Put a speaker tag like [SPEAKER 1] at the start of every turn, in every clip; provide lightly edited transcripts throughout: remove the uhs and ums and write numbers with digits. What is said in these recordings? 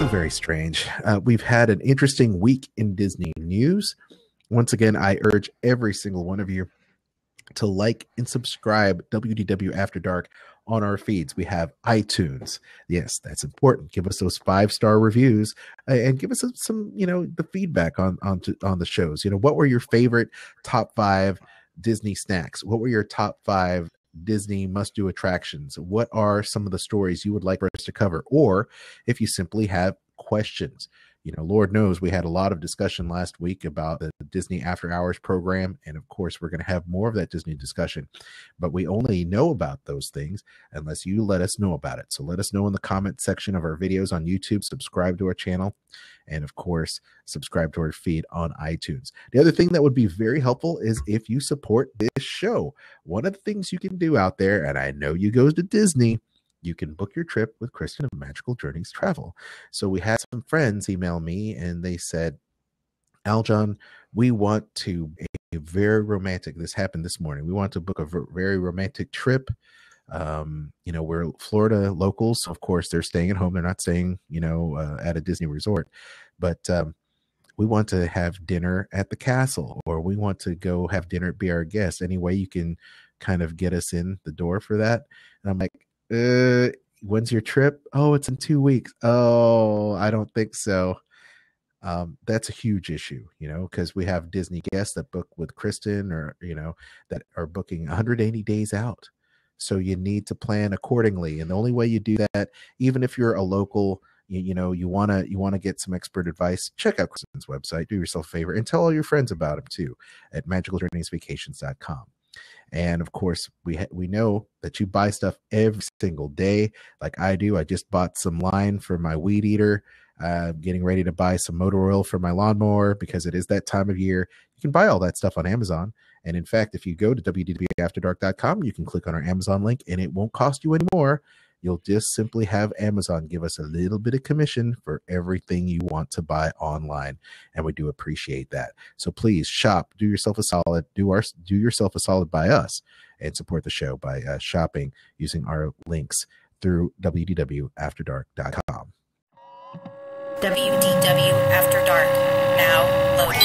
[SPEAKER 1] so very strange. We've had an interesting week in Disney news. Once again, I urge every single one of you to like and subscribe WDW After Dark on our feeds. We have iTunes. Yes, that's important. Give us those 5-star reviews and give us some, the feedback on the shows. What were your favorite top 5 Disney snacks? What were your top 5 Disney must-do attractions? What are some of the stories you would like for us to cover? Or if you simply have questions. Lord knows we had a lot of discussion last week about the Disney After Hours program. And of course, we're going to have more of that Disney discussion. But we only know about those things unless you let us know about it. So let us know in the comment section of our videos on YouTube. Subscribe to our channel. And of course, subscribe to our feed on iTunes. The other thing that would be very helpful is if you support this show. One of the things you can do out there, and I know you go to Disney, you can book your trip with Kristen of Magical Journeys Travel. So we had some friends email me and they said, Aljon, we want to a very romantic, this happened this morning. We want to book a very romantic trip. We're Florida locals. So of course they're staying at home. They're not staying, at a Disney resort, but, we want to have dinner at the castle, or we want to go have dinner, be our guest. Any way you can kind of get us in the door for that. And I'm like, when's your trip? Oh, it's in 2 weeks. Oh, I don't think so. That's a huge issue, because we have Disney guests that book with Kristen or, that are booking 180 days out. So you need to plan accordingly. And the only way you do that, even if you're a local, you want to get some expert advice, check out Kristen's website, do yourself a favor, and tell all your friends about him too at magicaljourneysvacations.com. And of course, we know that you buy stuff every single day, like I do. I just bought some line for my weed eater. Getting ready to buy some motor oil for my lawnmower because it is that time of year. You can buy all that stuff on Amazon. And in fact, if you go to www.afterdark.com, you can click on our Amazon link and it won't cost you any more. You'll just simply have Amazon give us a little bit of commission for everything you want to buy online. And we do appreciate that. So please shop, do yourself a solid, do yourself a solid by us and support the show by shopping using our links through wdwafterdark.com.
[SPEAKER 2] WDW After Dark, now loading.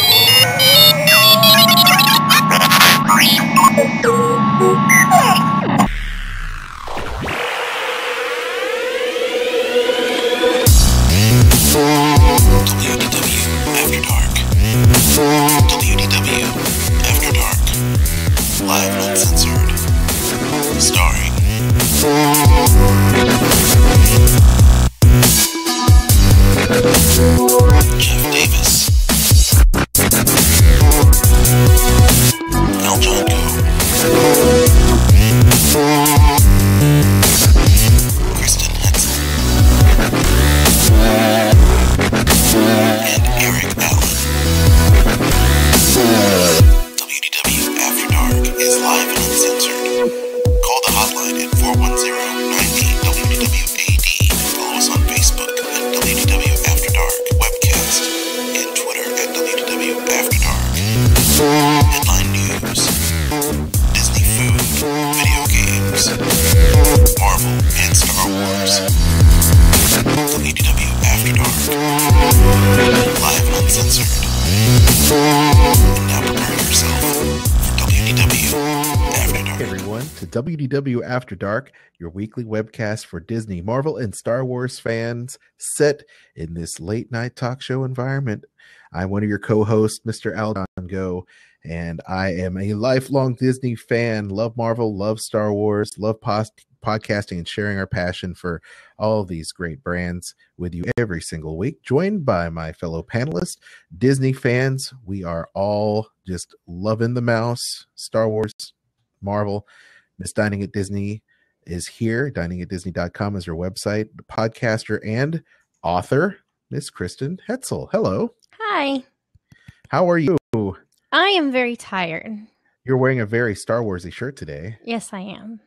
[SPEAKER 3] WDW After Dark. WDW After Dark. Live and uncensored. Starring Jeff Davis, Aljon Go, Kristen Hetzel, and Eric Allen. WDW After Dark is live and uncensored. Call the hotline at 410-98-WDW-AD. Follow us on Facebook at WDW After Dark Webcast and Twitter at WDW After Dark. Headline news, Disney food, video games, Marvel and Star Wars. WDW After Dark. Live and uncensored. And now prepare yourself for WDW After Dark.
[SPEAKER 1] Hey everyone, to WDW After Dark, your weekly webcast for Disney, Marvel, and Star Wars fans set in this late night talk show environment. I'm one of your co-hosts, Mr. Aljon Go, and I am a lifelong Disney fan. Love Marvel, love Star Wars, love podcasting and sharing our passion for all these great brands with you every single week. Joined by my fellow panelists, Disney fans. We are all just loving the mouse, Star Wars, Marvel. Miss Dining at Disney is here. Diningatdisney.com is her website. The podcaster and author, Miss Kristen Hetzel. Hello.
[SPEAKER 4] Hi.
[SPEAKER 1] How are you?
[SPEAKER 4] I am very tired.
[SPEAKER 1] You're wearing a very Star Warsy shirt today.
[SPEAKER 4] Yes, I am.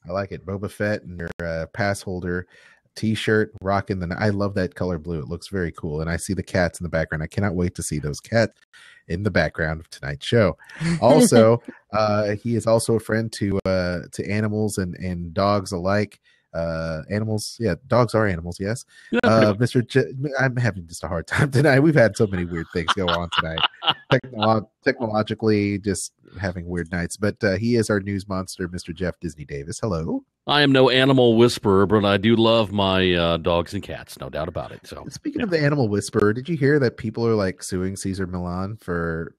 [SPEAKER 1] I like it. Boba Fett and your pass holder t-shirt rocking I love that color blue. It looks very cool. And I see the cats in the background. I cannot wait to see those cats in the background of tonight's show. Also, he is also a friend to animals and dogs alike. Animals, yeah, dogs are animals, yes.
[SPEAKER 5] Yeah, pretty much.
[SPEAKER 1] I'm having just a hard time tonight. We've had so many weird things go on tonight. Technologically, just having weird nights. But he is our news monster, Mr. Jeff Disney Davis. Hello.
[SPEAKER 5] I am no animal whisperer, but I do love my dogs and cats, no doubt about it. So,
[SPEAKER 1] Speaking of the animal whisperer, did you hear that people are like suing Cesar Millan for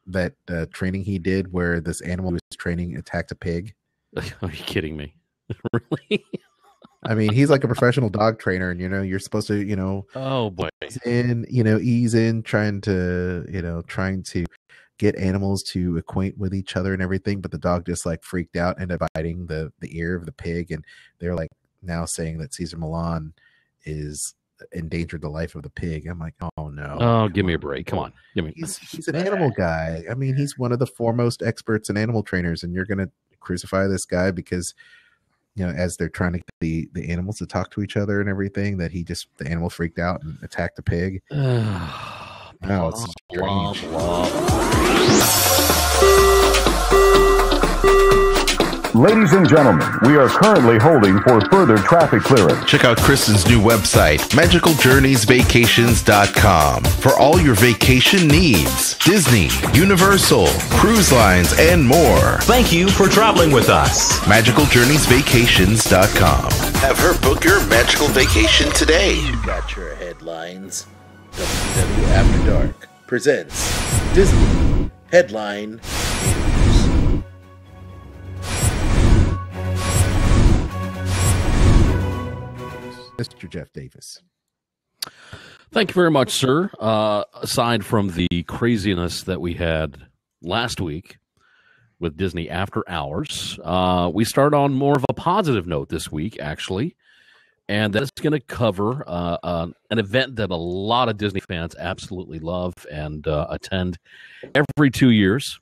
[SPEAKER 1] that training he did where this animal he was training attacked a pig?
[SPEAKER 5] are you kidding me? Really?
[SPEAKER 1] I mean, he's like a professional dog trainer, and you're supposed to,
[SPEAKER 5] Oh boy.
[SPEAKER 1] ease in, trying to get animals to acquaint with each other and everything. But the dog just like freaked out and biting the ear of the pig, and they're like now saying that Cesar Millan is endangered the life of the pig. I'm like, oh no!
[SPEAKER 5] Oh, give me a break! Come on, give me.
[SPEAKER 1] He's an animal guy. I mean, he's one of the foremost experts in animal trainers, and you're gonna crucify this guy because as they're trying to get the animals to talk to each other and everything, that the animal freaked out and attacked the pig. No, it's strange.
[SPEAKER 6] Ladies and gentlemen, we are currently holding for further traffic clearance.
[SPEAKER 3] Check out Kristen's new website, magicaljourneysvacations.com, for all your vacation needs. Disney, Universal, cruise lines, and more.
[SPEAKER 7] Thank you for traveling with us.
[SPEAKER 3] magicaljourneysvacations.com. Have her book your magical vacation today.
[SPEAKER 8] You got your headlines. WDW After Dark presents Disney Headline News.
[SPEAKER 1] Mr. Jeff Davis.
[SPEAKER 5] Thank you very much, sir. Aside from the craziness that we had last week with Disney After Hours, we start on more of a positive note this week, actually. And that's going to cover an event that a lot of Disney fans absolutely love and attend every 2 years,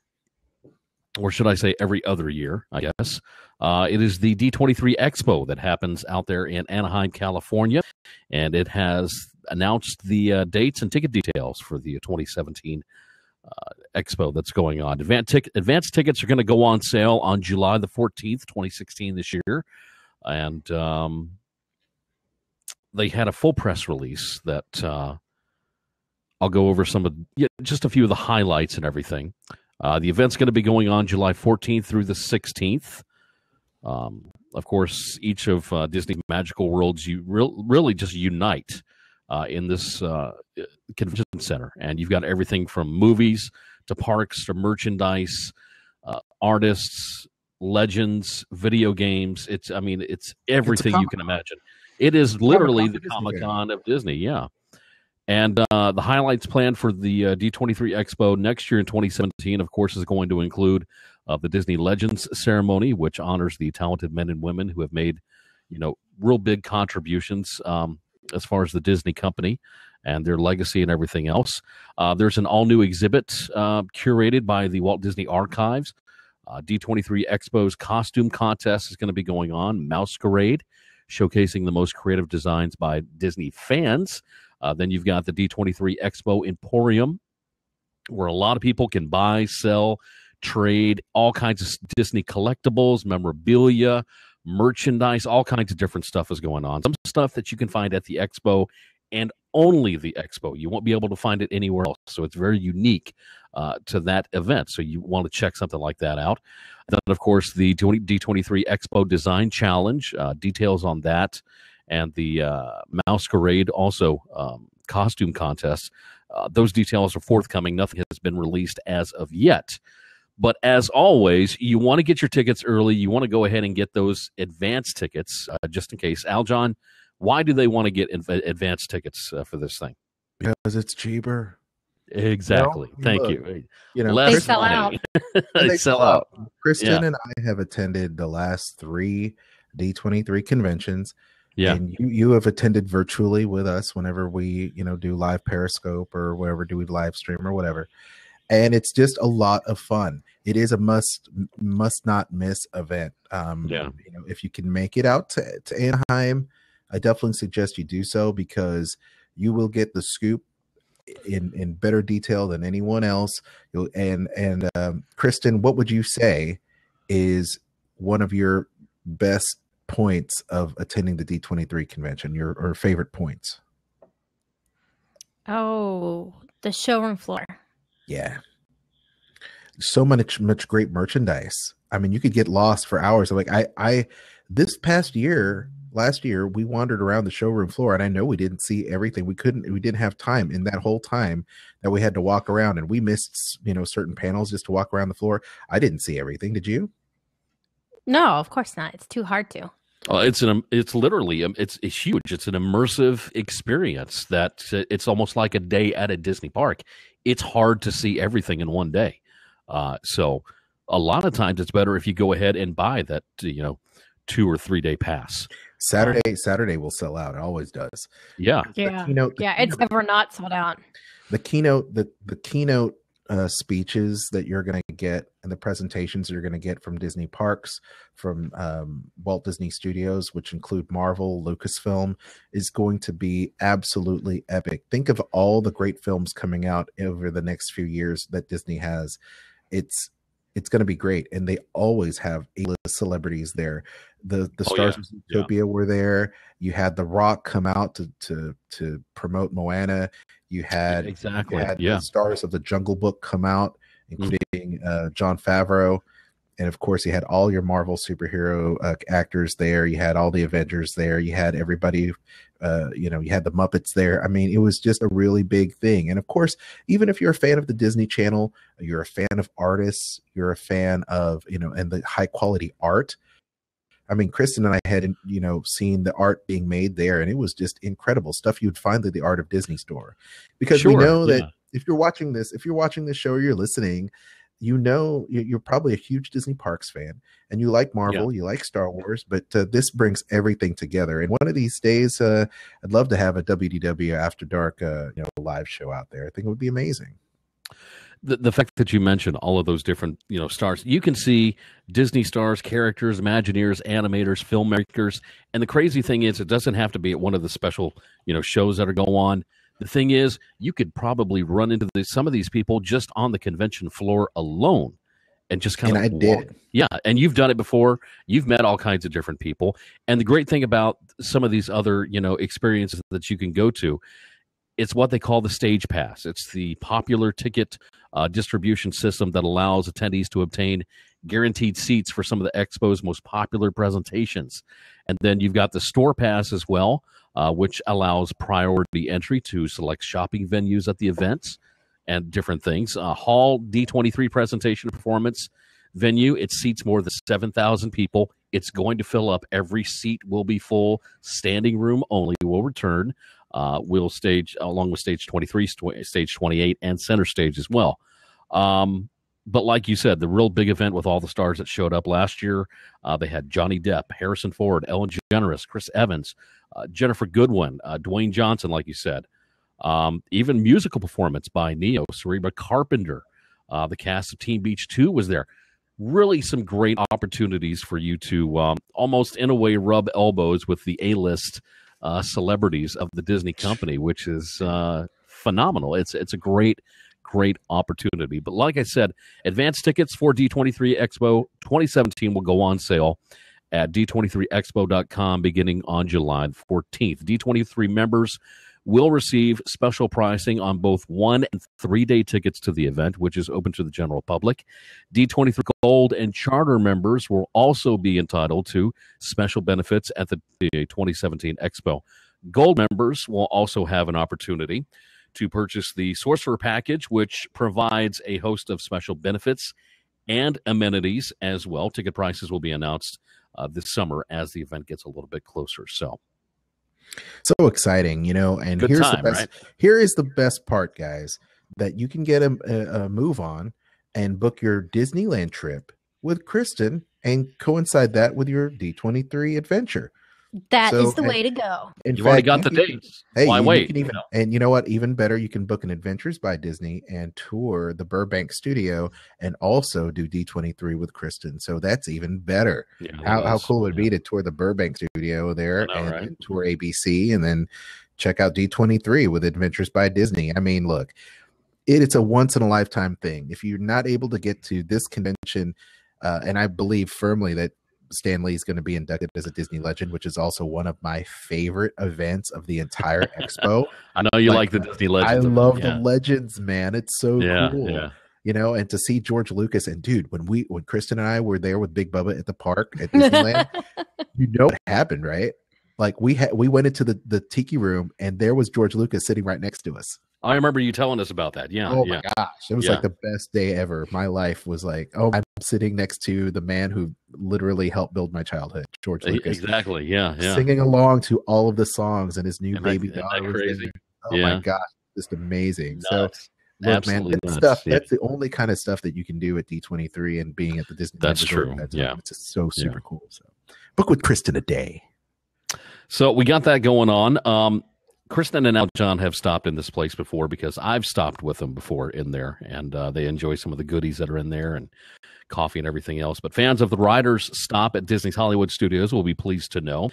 [SPEAKER 5] or should I say every other year, I guess. It is the D23 Expo that happens out there in Anaheim, California, and it has announced the dates and ticket details for the 2017 Expo that's going on. Advanced tickets are going to go on sale on July the 14th, 2016 this year, and they had a full press release that I'll go over just a few of the highlights and everything. The event's going to be going on July 14th through the 16th. Of course, each of Disney Magical Worlds really just unite in this convention center, and you've got everything from movies to parks to merchandise, artists, legends, video games. It's everything you can imagine. It is literally the Comic-Con of Disney, yeah. And the highlights planned for the D23 Expo next year in 2017, of course, is going to include the Disney Legends ceremony, which honors the talented men and women who have made, real big contributions as far as the Disney company and their legacy and everything else. There's an all-new exhibit curated by the Walt Disney Archives. D23 Expo's costume contest is going to be going on, Masquerade, showcasing the most creative designs by Disney fans. Then you've got the D23 Expo Emporium, where a lot of people can buy, sell, trade all kinds of Disney collectibles, memorabilia, merchandise, all kinds of different stuff is going on. Some stuff that you can find at the Expo and only the Expo. You won't be able to find it anywhere else. So it's very unique to that event. So you want to check something like that out. Then, of course, the D23 Expo Design Challenge, details on that, and the Masquerade also costume contest. Those details are forthcoming. Nothing has been released as of yet. But as always, you want to get your tickets early. You want to go ahead and get those advance tickets just in case. Aljon, why do they want to get advance tickets for this thing?
[SPEAKER 1] Because it's cheaper.
[SPEAKER 5] Exactly. Thank you.
[SPEAKER 4] They sell out.
[SPEAKER 5] They sell out.
[SPEAKER 1] Kristen and I have attended the last 3 D23 conventions.
[SPEAKER 5] Yeah.
[SPEAKER 1] And you have attended virtually with us whenever we, do live Periscope or wherever do we live stream or whatever. And it's just a lot of fun. It is a must not miss event. If you can make it out to Anaheim, I definitely suggest you do so, because you will get the scoop in better detail than anyone else. Kristen, what would you say is one of your best points of attending the D23 convention? Or favorite points?
[SPEAKER 4] Oh, the showroom floor.
[SPEAKER 1] Yeah. So much great merchandise. I mean, you could get lost for hours. Like I this last year, we wandered around the showroom floor, and I know we didn't see everything. We didn't have time in that whole time that we had to walk around, and we missed, certain panels just to walk around the floor. I didn't see everything. Did you?
[SPEAKER 4] No, of course not. It's too hard to.
[SPEAKER 5] It's literally it's huge. It's an immersive experience that it's almost like a day at a Disney park. It's hard to see everything in one day. So a lot of times it's better if you go ahead and buy that 2 or 3 day pass.
[SPEAKER 1] Saturday will sell out. It always does.
[SPEAKER 5] Yeah.
[SPEAKER 4] It's never not sold out.
[SPEAKER 1] The keynote speeches that you're going to get and the presentations you're going to get from Disney parks, from Walt Disney Studios, which include Marvel, Lucasfilm, is going to be absolutely epic. Think of all the great films coming out over the next few years that Disney has. It's going to be great, and they always have A-list celebrities there. The stars of Zootopia were there. You had The Rock come out to promote Moana. You had the stars of the Jungle Book come out, including Jon Favreau, and of course you had all your Marvel superhero actors there. You had all the Avengers there. You had everybody. You had the Muppets there. I mean, it was just a really big thing. And of course, even if you're a fan of the Disney Channel, you're a fan of artists, you're a fan of, and the high quality art. I mean, Kristen and I had, seen the art being made there, and it was just incredible stuff you'd find at the Art of Disney store. Because we know that if you're watching this show or you're listening, you're probably a huge Disney Parks fan, and you like Marvel, you like Star Wars, but this brings everything together. And one of these days, I'd love to have a WDW After Dark, live show out there. I think it would be amazing.
[SPEAKER 5] The fact that you mentioned all of those different, stars, you can see Disney stars, characters, Imagineers, animators, filmmakers. And the crazy thing is, it doesn't have to be at one of the special, shows that are going on. The thing is, you could probably run into some of these people just on the convention floor alone and just kind of
[SPEAKER 1] did.
[SPEAKER 5] Yeah, and you've done it before. You've met all kinds of different people. And the great thing about some of these other, experiences that you can go to, it's what they call the stage pass. It's the popular ticket distribution system that allows attendees to obtain guaranteed seats for some of the expo's most popular presentations. And then you've got the store pass as well, which allows priority entry to select shopping venues at the events and different things. Hall D23 presentation performance venue, it seats more than 7,000 people. It's going to fill up. Every seat will be full. Standing room only will return. We'll stage along with stage 23, stage 28, and center stage as well. But like you said, the real big event with all the stars that showed up last year, they had Johnny Depp, Harrison Ford, Ellen DeGeneres, Chris Evans, Jennifer Goodwin, Dwayne Johnson, like you said, even musical performance by Neo, Sabrina Carpenter. The cast of Teen Beach 2 was there. Really some great opportunities for you to almost in a way rub elbows with the A-list celebrities of the Disney company, which is phenomenal. It's a great opportunity. But like I said, advance tickets for D23 Expo 2017 will go on sale at d23expo.com beginning on July 14th. D23 members will receive special pricing on both 1 and 3 day tickets to the event, which is open to the general public. D23 Gold and Charter members will also be entitled to special benefits at the 2017 Expo. Gold members will also have an opportunity to purchase the Sorcerer Package, which provides a host of special benefits and amenities as well. Ticket prices will be announced this summer as the event gets a little bit closer. So
[SPEAKER 1] exciting, and
[SPEAKER 5] good
[SPEAKER 1] here's
[SPEAKER 5] time,
[SPEAKER 1] the best.
[SPEAKER 5] Right?
[SPEAKER 1] Here is the best part, guys, that you can get a move on and book your Disneyland trip with Kristen and coincide that with your D23 adventure.
[SPEAKER 4] That is the way to go.
[SPEAKER 5] You already got the dates. Why wait?
[SPEAKER 1] And you know what? Even better, you can book an Adventures by Disney and tour the Burbank studio and also do D23 with Kristen. So that's even better. Yeah, how cool would it be to tour the Burbank studio there and tour ABC and then check out D23 with Adventures by Disney? I mean, look, it's a once in a lifetime thing. If you're not able to get to this convention, and I believe firmly that Stan Lee is going to be inducted as a Disney legend, which is also one of my favorite events of the entire expo.
[SPEAKER 5] I know you like the Disney legends.
[SPEAKER 1] I love the legends, man. It's so cool.
[SPEAKER 5] Yeah.
[SPEAKER 1] You know, and to see George Lucas, and dude, when Kristen and I were there with Big Bubba at the park at Disneyland, you know what happened, right? Like we went into the tiki room, and there was George Lucas sitting right next to us.
[SPEAKER 5] I remember you telling us about that. Yeah.
[SPEAKER 1] Oh my gosh, it was like the best day ever. My life was like, oh, I'm sitting next to the man who literally helped build my childhood, George Lucas.
[SPEAKER 5] Exactly. Yeah.
[SPEAKER 1] Singing along to all of the songs, and his new baby
[SPEAKER 5] daughter.
[SPEAKER 1] Was
[SPEAKER 5] crazy.
[SPEAKER 1] Oh my gosh, just amazing.
[SPEAKER 5] Nuts.
[SPEAKER 1] So, look, man,
[SPEAKER 5] Absolutely
[SPEAKER 1] that's the only kind of stuff that you can do at D23 and being at the Disney.
[SPEAKER 5] That's true.
[SPEAKER 1] It's just so super cool. So, book with Kristen a day.
[SPEAKER 5] So we got that going on. Kristen and John have stopped in this place before because I've stopped with them before in there, and they enjoy some of the goodies that are in there and coffee and everything else. But fans of the Riders stop at Disney's Hollywood Studios will be pleased to know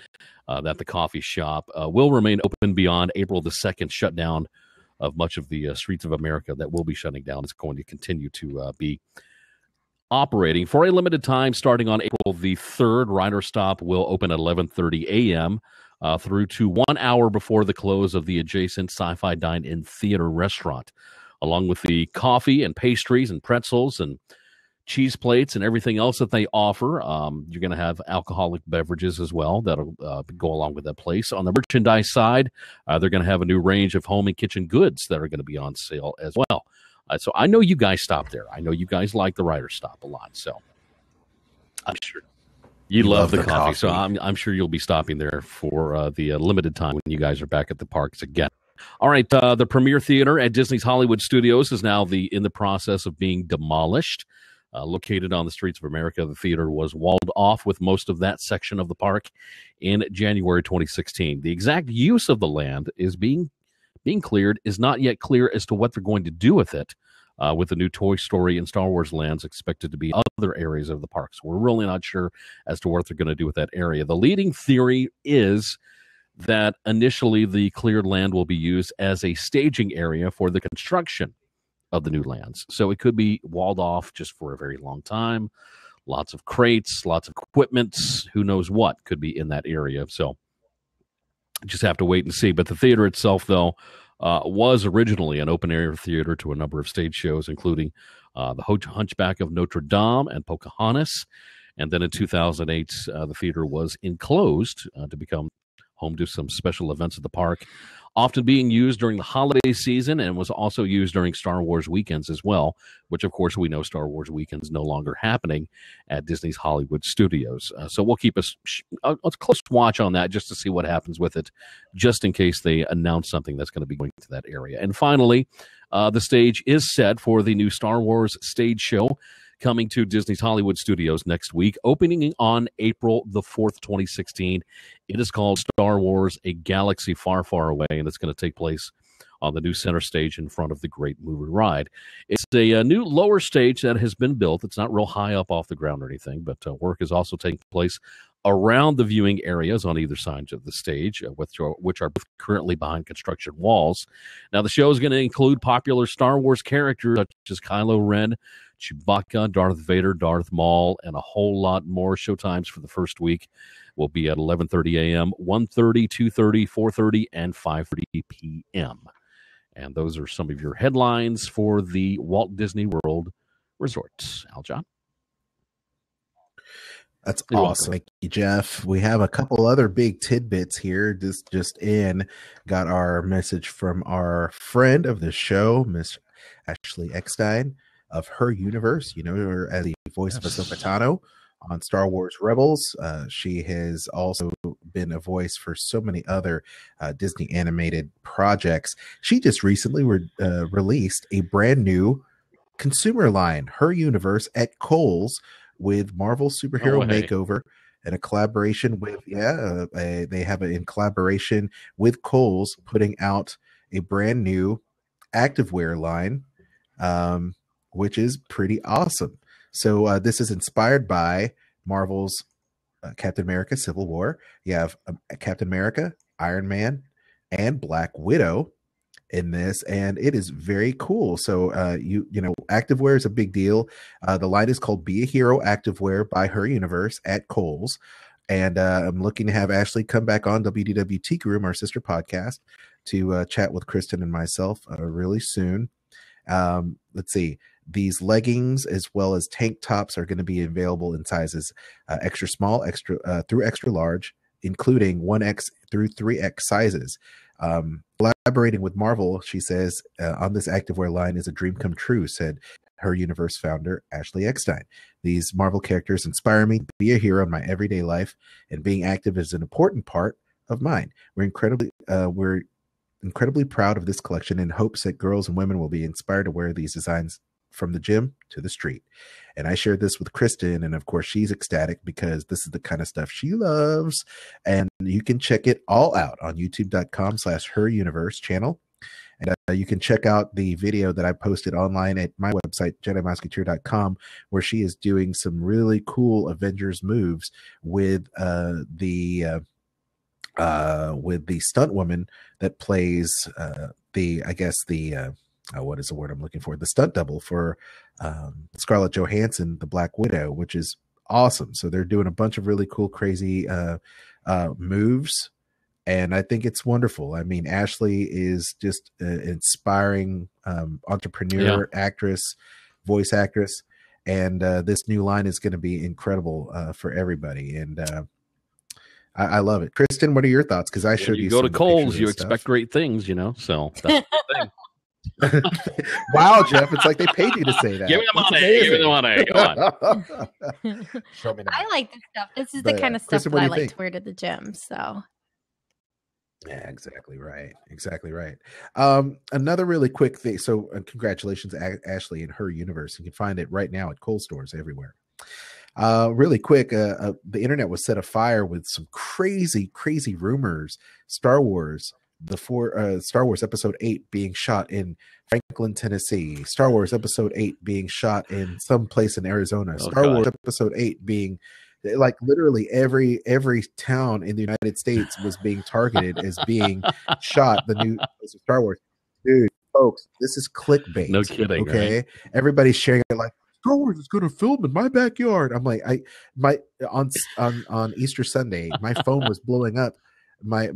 [SPEAKER 5] that the coffee shop will remain open beyond April the 2nd shutdown of much of the streets of America that will be shutting down. It's going to continue to be operating for a limited time starting on April the 3rd. Rider Stop will open at 11:30 a.m. Through to 1 hour before the close of the adjacent Sci-Fi Dine-In Theater restaurant, along with the coffee and pastries and pretzels and cheese plates and everything else that they offer. You're going to have alcoholic beverages as well that'll go along with that place. On the merchandise side, they're going to have a new range of home and kitchen goods that are going to be on sale as well. So I know you guys stop there. I know you guys like the Rider Stop a lot. So I'm sure you love the coffee. So I'm sure you'll be stopping there for the limited time when you guys are back at the parks again. All right, the Premier Theater at Disney's Hollywood Studios is now in the process of being demolished. Located on the streets of America, the theater was walled off with most of that section of the park in January 2016. The exact use of the land is being cleared, is not yet clear as to what they're going to do with it, with the new Toy Story and Star Wars lands expected to be other areas of the park. So we're really not sure as to what they're going to do with that area. The leading theory is that initially the cleared land will be used as a staging area for the construction of the new lands. So it could be walled off just for a very long time. Lots of crates, lots of equipment, who knows what could be in that area. So just have to wait and see. But the theater itself, though, was originally an open-air theater to a number of stage shows, including the Hunchback of Notre Dame and Pocahontas. And then in 2008, the theater was enclosed to become home to some special events at the park, often being used during the holiday season, and was also used during Star Wars weekends as well, which, of course, we know Star Wars weekends no longer happening at Disney's Hollywood Studios. So we'll keep a close watch on that just to see what happens with it, just in case they announce something that's going to be going to that area. And finally, the stage is set for the new Star Wars stage show coming to Disney's Hollywood Studios next week, opening on April the 4th, 2016. It is called Star Wars: A Galaxy Far, Far Away, and it's going to take place on the new center stage in front of the Great Movie Ride. It's a new lower stage that has been built. It's not real high up off the ground or anything, but work is also taking place around the viewing areas on either side of the stage, which are both currently behind construction walls. Now, the show is going to include popular Star Wars characters such as Kylo Ren, Chewbacca, Darth Vader, Darth Maul, and a whole lot more. Showtimes for the first week will be at 11:30 a.m., 1:30, 2:30, 4:30, and 5:30 p.m. And those are some of your headlines for the Walt Disney World Resorts. Aljon?
[SPEAKER 1] That's awesome. Thank you, Jeff. We have a couple other big tidbits here. Just got our message from our friend of the show, Miss Ashley Eckstein of Her Universe. You know her as the voice of Ahsoka Tano on Star Wars Rebels. She has also been a voice for so many other Disney animated projects. She just recently released a brand new consumer line, Her Universe, at Kohl's, with Marvel Superhero Makeover and a collaboration with they have it in collaboration with Kohl's, putting out a brand new activewear line, which is pretty awesome. So this is inspired by Marvel's Captain America Civil War. You have Captain America, Iron Man, and Black Widow. in this, and it is very cool. So you know, activewear is a big deal. The line is called Be a Hero Activewear by Her Universe at Kohl's. And I'm looking to have Ashley come back on WDW Tiki Room, our sister podcast, to chat with Kristen and myself really soon. Let's see. These leggings as well as tank tops are going to be available in sizes extra small, extra through extra large, including 1X through 3X sizes. Collaborating with Marvel, she says, on this activewear line is a dream come true, said Her Universe founder Ashley Eckstein. These Marvel characters inspire me to be a hero in my everyday life, and being active is an important part of mine. We're incredibly proud of this collection and hopes that girls and women will be inspired to wear these designs from the gym to the street. And I shared this with Kristen, and of course she's ecstatic because this is the kind of stuff she loves. And you can check it all out on youtube.com/heruniverse channel. And you can check out the video that I posted online at my website, JediMusketeer.com, where she is doing some really cool Avengers moves with the stunt woman that plays what is the word I'm looking for? The stunt double for Scarlett Johansson, the Black Widow, which is awesome. So they're doing a bunch of really cool, crazy moves. And I think it's wonderful. I mean, Ashley is just an inspiring entrepreneur, actress, voice actress. And this new line is going to be incredible for everybody. And I love it. Kristen, what are your thoughts? Because I showed you
[SPEAKER 5] go to Kohl's, you expect great things, you know. So that's the
[SPEAKER 1] thing. Wow, Jeff, it's like they paid you to say that.
[SPEAKER 5] Give me the money. Give me the money. Come
[SPEAKER 4] on. Show me the money. I like this stuff. This is the kind of stuff Kristen, that I like to wear to the gym. So.
[SPEAKER 1] Yeah, exactly right. Exactly right. Another really quick thing. So congratulations, Ashley, and Her Universe. You can find it right now at Kohl's stores everywhere. Really quick, the internet was set afire with some crazy rumors. Star Wars Episode 8 being shot in Franklin, Tennessee. Star Wars Episode 8 being shot in some place in Arizona. Star Wars Episode 8 being like literally every town in the United States was being targeted as being shot. The new Star Wars, dude, folks, this is clickbait.
[SPEAKER 5] No kidding.
[SPEAKER 1] Okay,
[SPEAKER 5] right?
[SPEAKER 1] Everybody's sharing it like Star Wars is going to film in my backyard. I'm like, on Easter Sunday, my phone was blowing up. My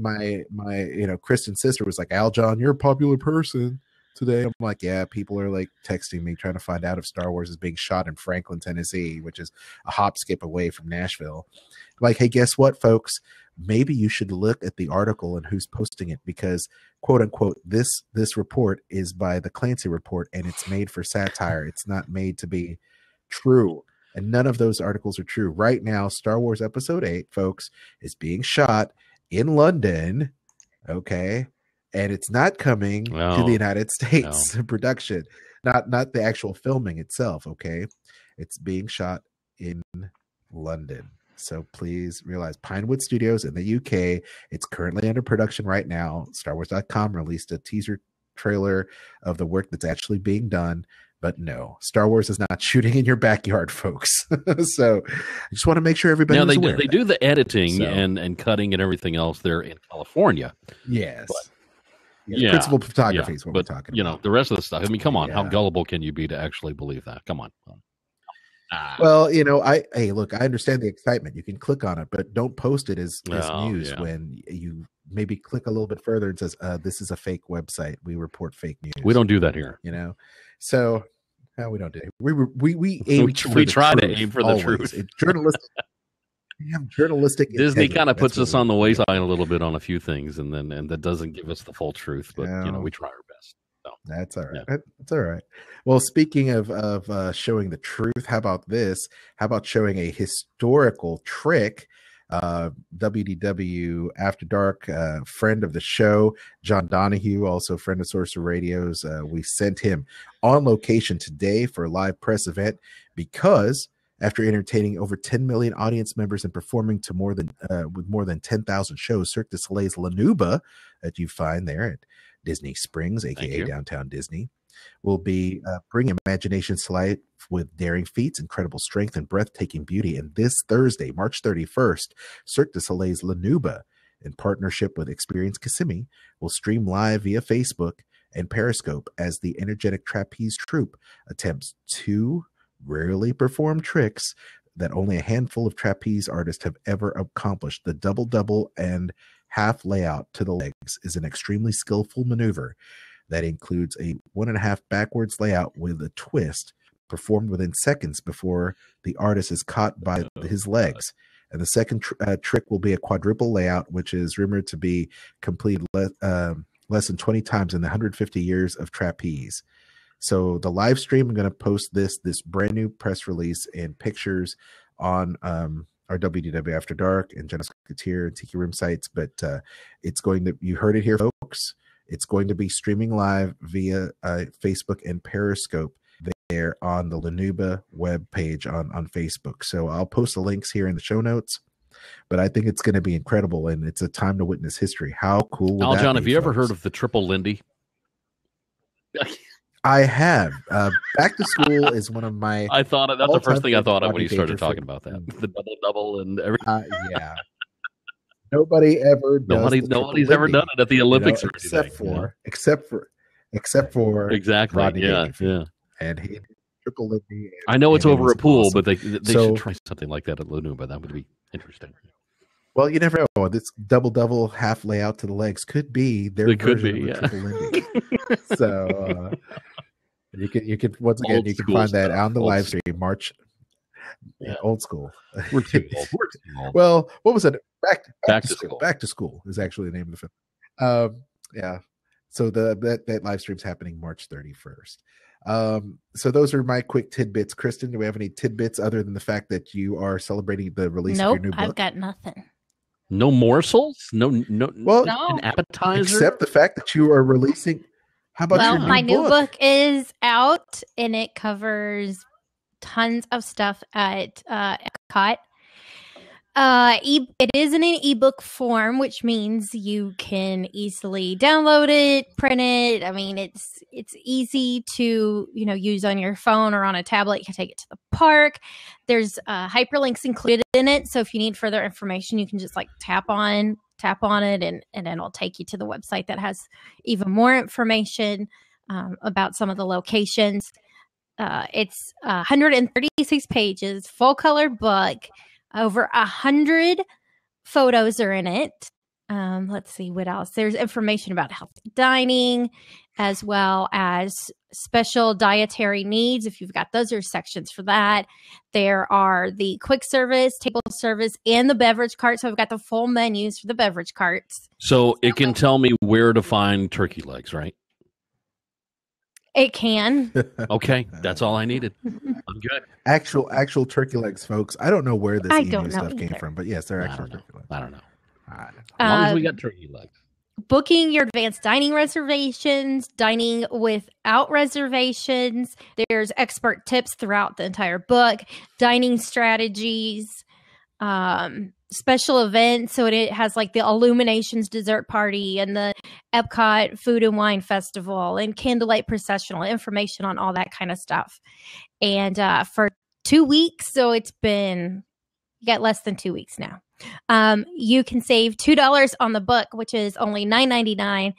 [SPEAKER 1] Kristen's sister was like, Al John, you're a popular person today. I'm like, yeah, people are like texting me trying to find out if Star Wars is being shot in Franklin, Tennessee, which is a hop skip away from Nashville. I'm like, hey, guess what, folks? Maybe you should look at the article and who's posting it, because quote unquote, this report is by the Clancy Report and it's made for satire. It's not made to be true. And none of those articles are true. Right now, Star Wars Episode 8, folks, is being shot in London. Okay. And it's not coming to the United States production, not the actual filming itself. Okay. It's being shot in London. So please realize Pinewood Studios in the UK. It's currently under production right now. StarWars.com released a teaser trailer of the work that's actually being done. But no, Star Wars is not shooting in your backyard, folks. So I just want to make sure everybody is aware.
[SPEAKER 5] They do the editing and cutting and everything else there in California.
[SPEAKER 1] Yes. But, principal photography is what we're talking about.
[SPEAKER 5] You know, the rest of the stuff. I mean, come on. How gullible can you be to actually believe that? Come on.
[SPEAKER 1] Well, I understand the excitement. You can click on it, but don't post it as news when you maybe click a little bit further and says, this is a fake website. We report fake news.
[SPEAKER 5] We don't do that here.
[SPEAKER 1] So we don't do it. We
[SPEAKER 5] try to aim for the truth.
[SPEAKER 1] It's journalistic. We have journalistic.
[SPEAKER 5] Disney kind of puts us on the wayside a little bit on a few things, and that doesn't give us the full truth. But we try our best. So.
[SPEAKER 1] That's all right. That's all right. Well, speaking of showing the truth, how about this? How about showing a historical trick? WDW After Dark, friend of the show, John Donahue, also friend of Sorcerer Radio's. We sent him on location today for a live press event because after entertaining over 10 million audience members and performing to with more than 10,000 shows, Cirque du Soleil's Lanuba that you find there at Disney Springs, aka Downtown Disney, will be bringing imaginations to life with daring feats, incredible strength, and breathtaking beauty. And this Thursday, March 31st, Cirque du Soleil's Lanuba, in partnership with Experience Kissimmee, will stream live via Facebook and Periscope as the energetic trapeze troupe attempts two rarely performed tricks that only a handful of trapeze artists have ever accomplished. The double and half layout to the legs is an extremely skillful maneuver that includes a 1.5 backwards layout with a twist performed within seconds before the artist is caught by his legs. And the second trick will be a quadruple layout, which is rumored to be completed less than 20 times in the 150 years of trapeze. So the live stream, I'm going to post this brand new press release and pictures on our WDW After Dark and Genesis Couture and Tiki Room sites. But it's going to, you heard it here, folks. It's going to be streaming live via Facebook and Periscope there on the Lanuba web page on Facebook. So I'll post the links here in the show notes. But I think it's going to be incredible, and it's a time to witness history. How cool will that
[SPEAKER 5] John,
[SPEAKER 1] be,
[SPEAKER 5] have you ever
[SPEAKER 1] folks?
[SPEAKER 5] heard of the triple Lindy?
[SPEAKER 1] I have. Back to School is one of my.
[SPEAKER 5] I thought that's the first thing I thought of when you started
[SPEAKER 1] favorite
[SPEAKER 5] talking about that. The double and everything.
[SPEAKER 1] Yeah. Nobody's
[SPEAKER 5] ever done it at the Olympics,
[SPEAKER 1] except for
[SPEAKER 5] exactly.
[SPEAKER 1] Rodney
[SPEAKER 5] Yeah,
[SPEAKER 1] Dangerfield.
[SPEAKER 5] yeah.
[SPEAKER 1] And he triple Lindy.
[SPEAKER 5] I know it's over a pool,
[SPEAKER 1] awesome.
[SPEAKER 5] but they should try something like that at Lanuba. That would be interesting.
[SPEAKER 1] Well, you never know. This double half layout to the legs could be their version of triple Lindy. So you can once again you can find that on the live stream March. Yeah, old school.
[SPEAKER 5] We're too old.
[SPEAKER 1] Well, what was it? Back to
[SPEAKER 5] school.
[SPEAKER 1] Back to School is actually the name of the film. Yeah. So that live stream's happening March 31st. So those are my quick tidbits. Kristen, do we have any tidbits other than the fact that you are celebrating the release of your new book?
[SPEAKER 4] I've got nothing.
[SPEAKER 5] No morsels? No.
[SPEAKER 1] Well,
[SPEAKER 5] an appetizer?
[SPEAKER 1] Except the fact that you are releasing. How about your new book?
[SPEAKER 4] My new book is out, and it covers tons of stuff at Epcot. It is in an ebook form, which means you can easily download it, print it. I mean, it's easy to use on your phone or on a tablet. You can take it to the park. There's hyperlinks included in it, so if you need further information, you can just tap on it, and then it'll take you to the website that has even more information about some of the locations. It's 136 pages, full color book. Over 100 photos are in it. Let's see what else. There's information about healthy dining, as well as special dietary needs. If you've got those, there's sections for that. There are the quick service, table service, and the beverage cart. So I've got the full menus for the beverage carts.
[SPEAKER 5] So it can tell me where to find turkey legs, right?
[SPEAKER 4] It can.
[SPEAKER 5] Okay, that's all I needed. I'm good.
[SPEAKER 1] Actual turkey legs, folks. I don't know where this emu stuff came from, but yes, they're actual turkey legs.
[SPEAKER 5] I don't know. As long as we got turkey legs.
[SPEAKER 4] Booking your advanced dining reservations, dining without reservations. There's expert tips throughout the entire book, dining strategies, special events. So it has the Illuminations dessert party and the Epcot Food and Wine Festival and Candlelight Processional, information on all that kind of stuff. And for 2 weeks, so you got less than 2 weeks now. You can save $2 on the book, which is only $9.99.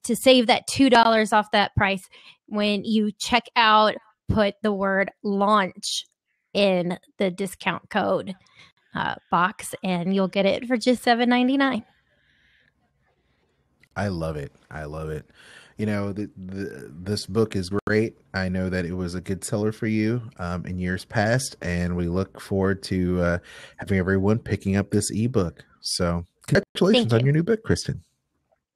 [SPEAKER 4] To save that $2 off that price, when you check out, put the word launch in the discount code box, and you'll get it for just $7.99.
[SPEAKER 1] I love it. This book is great. I know that it was a good seller for you in years past, and we look forward to having everyone picking up this ebook. So congratulations on your new book, Kristen.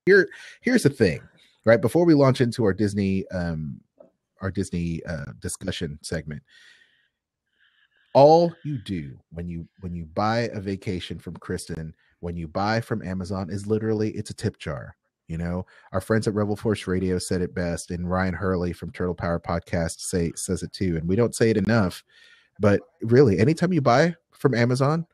[SPEAKER 1] Here's the thing, right? Before we launch into our Disney discussion segment, all you do when you buy a vacation from Kristen, when you buy from Amazon, is literally it's a tip jar. Our friends at Rebel Force Radio said it best, and Ryan Hurley from Turtle Power Podcast says it too. And we don't say it enough, but really, anytime you buy from Amazon,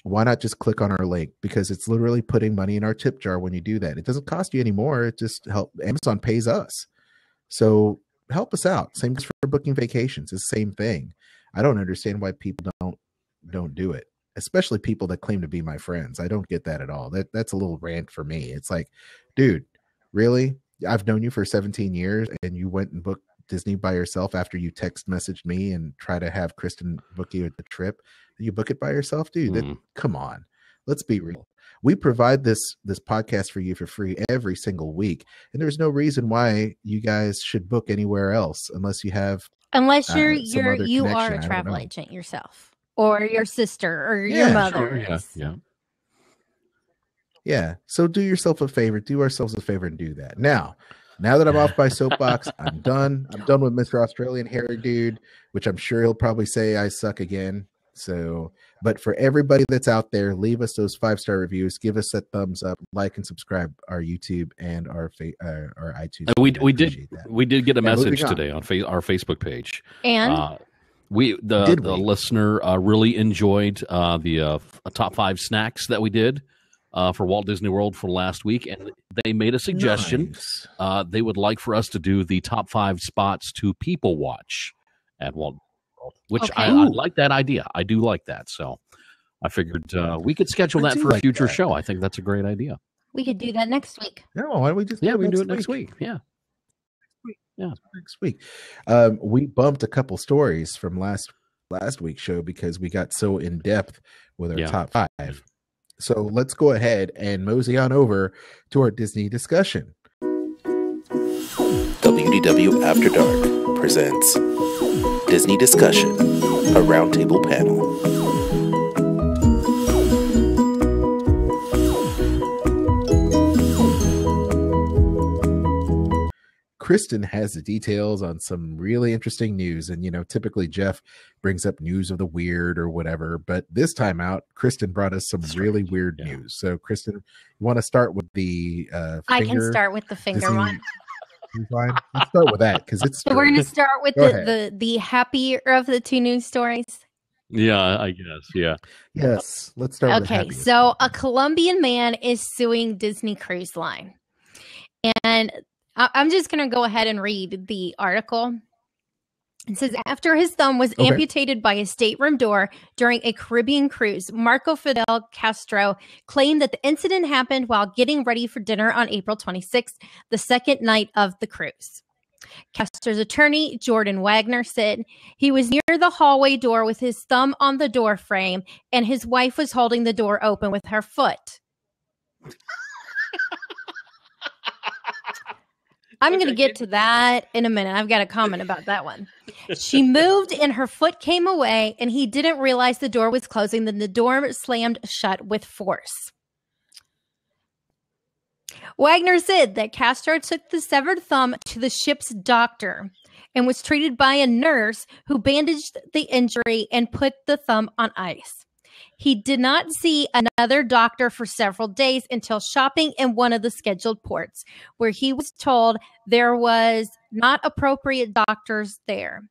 [SPEAKER 1] why not just click on our link? Because it's literally putting money in our tip jar when you do that. It doesn't cost you any more. It just Amazon pays us. So help us out. Same as for booking vacations. It's the same thing. I don't understand why people don't do it, especially people that claim to be my friends. I don't get that at all. That's a little rant for me. It's like, dude, really? I've known you for 17 years, and you went and booked Disney by yourself after you text messaged me and try to have Kristen book you the trip. You book it by yourself, dude. Come on, let's be real. We provide this podcast for you for free every single week, and there's no reason why you guys should book anywhere else unless you have
[SPEAKER 4] you are
[SPEAKER 1] connection.
[SPEAKER 4] a travel agent yourself, or your sister, or your
[SPEAKER 1] Yeah,
[SPEAKER 4] mother.
[SPEAKER 5] Sure,
[SPEAKER 1] yeah. So do yourself a favor, do ourselves a favor, and do that. Now that I'm off my soapbox, I'm done. I'm done with Mr. Australian Hairy Dude, which I'm sure he'll probably say I suck again. So, but for everybody that's out there, leave us those 5-star reviews, give us a thumbs up, like and subscribe our YouTube and our iTunes.
[SPEAKER 5] We did get a message today on our Facebook page,
[SPEAKER 4] and
[SPEAKER 5] the listener really enjoyed the top 5 snacks that we did for Walt Disney World for last week, and they made a suggestion.
[SPEAKER 1] Nice.
[SPEAKER 5] They would like for us to do the top 5 spots to people watch at Walt. Which
[SPEAKER 4] okay.
[SPEAKER 5] I like that idea. I do like that. So I figured we could schedule that for a future show. I think that's a great idea.
[SPEAKER 4] We could do that next week.
[SPEAKER 1] No, why don't we just
[SPEAKER 5] we can do it next week? Yeah.
[SPEAKER 1] Next week. We bumped a couple stories from last week's show because we got so in depth with our top 5. So let's go ahead and mosey on over to our Disney discussion.
[SPEAKER 8] WDW After Dark presents Disney Discussion, a roundtable panel.
[SPEAKER 1] Kristen has the details on some really interesting news. And, typically Jeff brings up news of the weird or whatever. But this time out, Kristen brought us some really weird news. So, Kristen, you want to start with the finger?
[SPEAKER 4] I can start with the finger one.
[SPEAKER 1] Fine. Let's start with that because it's.
[SPEAKER 4] So we're going to start with the happier of the 2 news stories.
[SPEAKER 5] Yeah, I guess. Yeah.
[SPEAKER 1] Yes. Let's start.
[SPEAKER 4] Okay, so a Colombian man is suing Disney Cruise Line, and I'm just going to go ahead and read the article. It says, after his thumb was amputated by a stateroom door during a Caribbean cruise, Marco Fidel Castro claimed that the incident happened while getting ready for dinner on April 26th, the second night of the cruise. Castro's attorney, Jordan Wagner, said he was near the hallway door with his thumb on the door frame, and his wife was holding the door open with her foot. I'm going to get to that in a minute. I've got a comment about that one. She moved and her foot came away, and he didn't realize the door was closing. Then the door slammed shut with force. Wagner said that Castro took the severed thumb to the ship's doctor and was treated by a nurse who bandaged the injury and put the thumb on ice. He did not see another doctor for several days until shopping in one of the scheduled ports, where he was told there was not appropriate doctors there.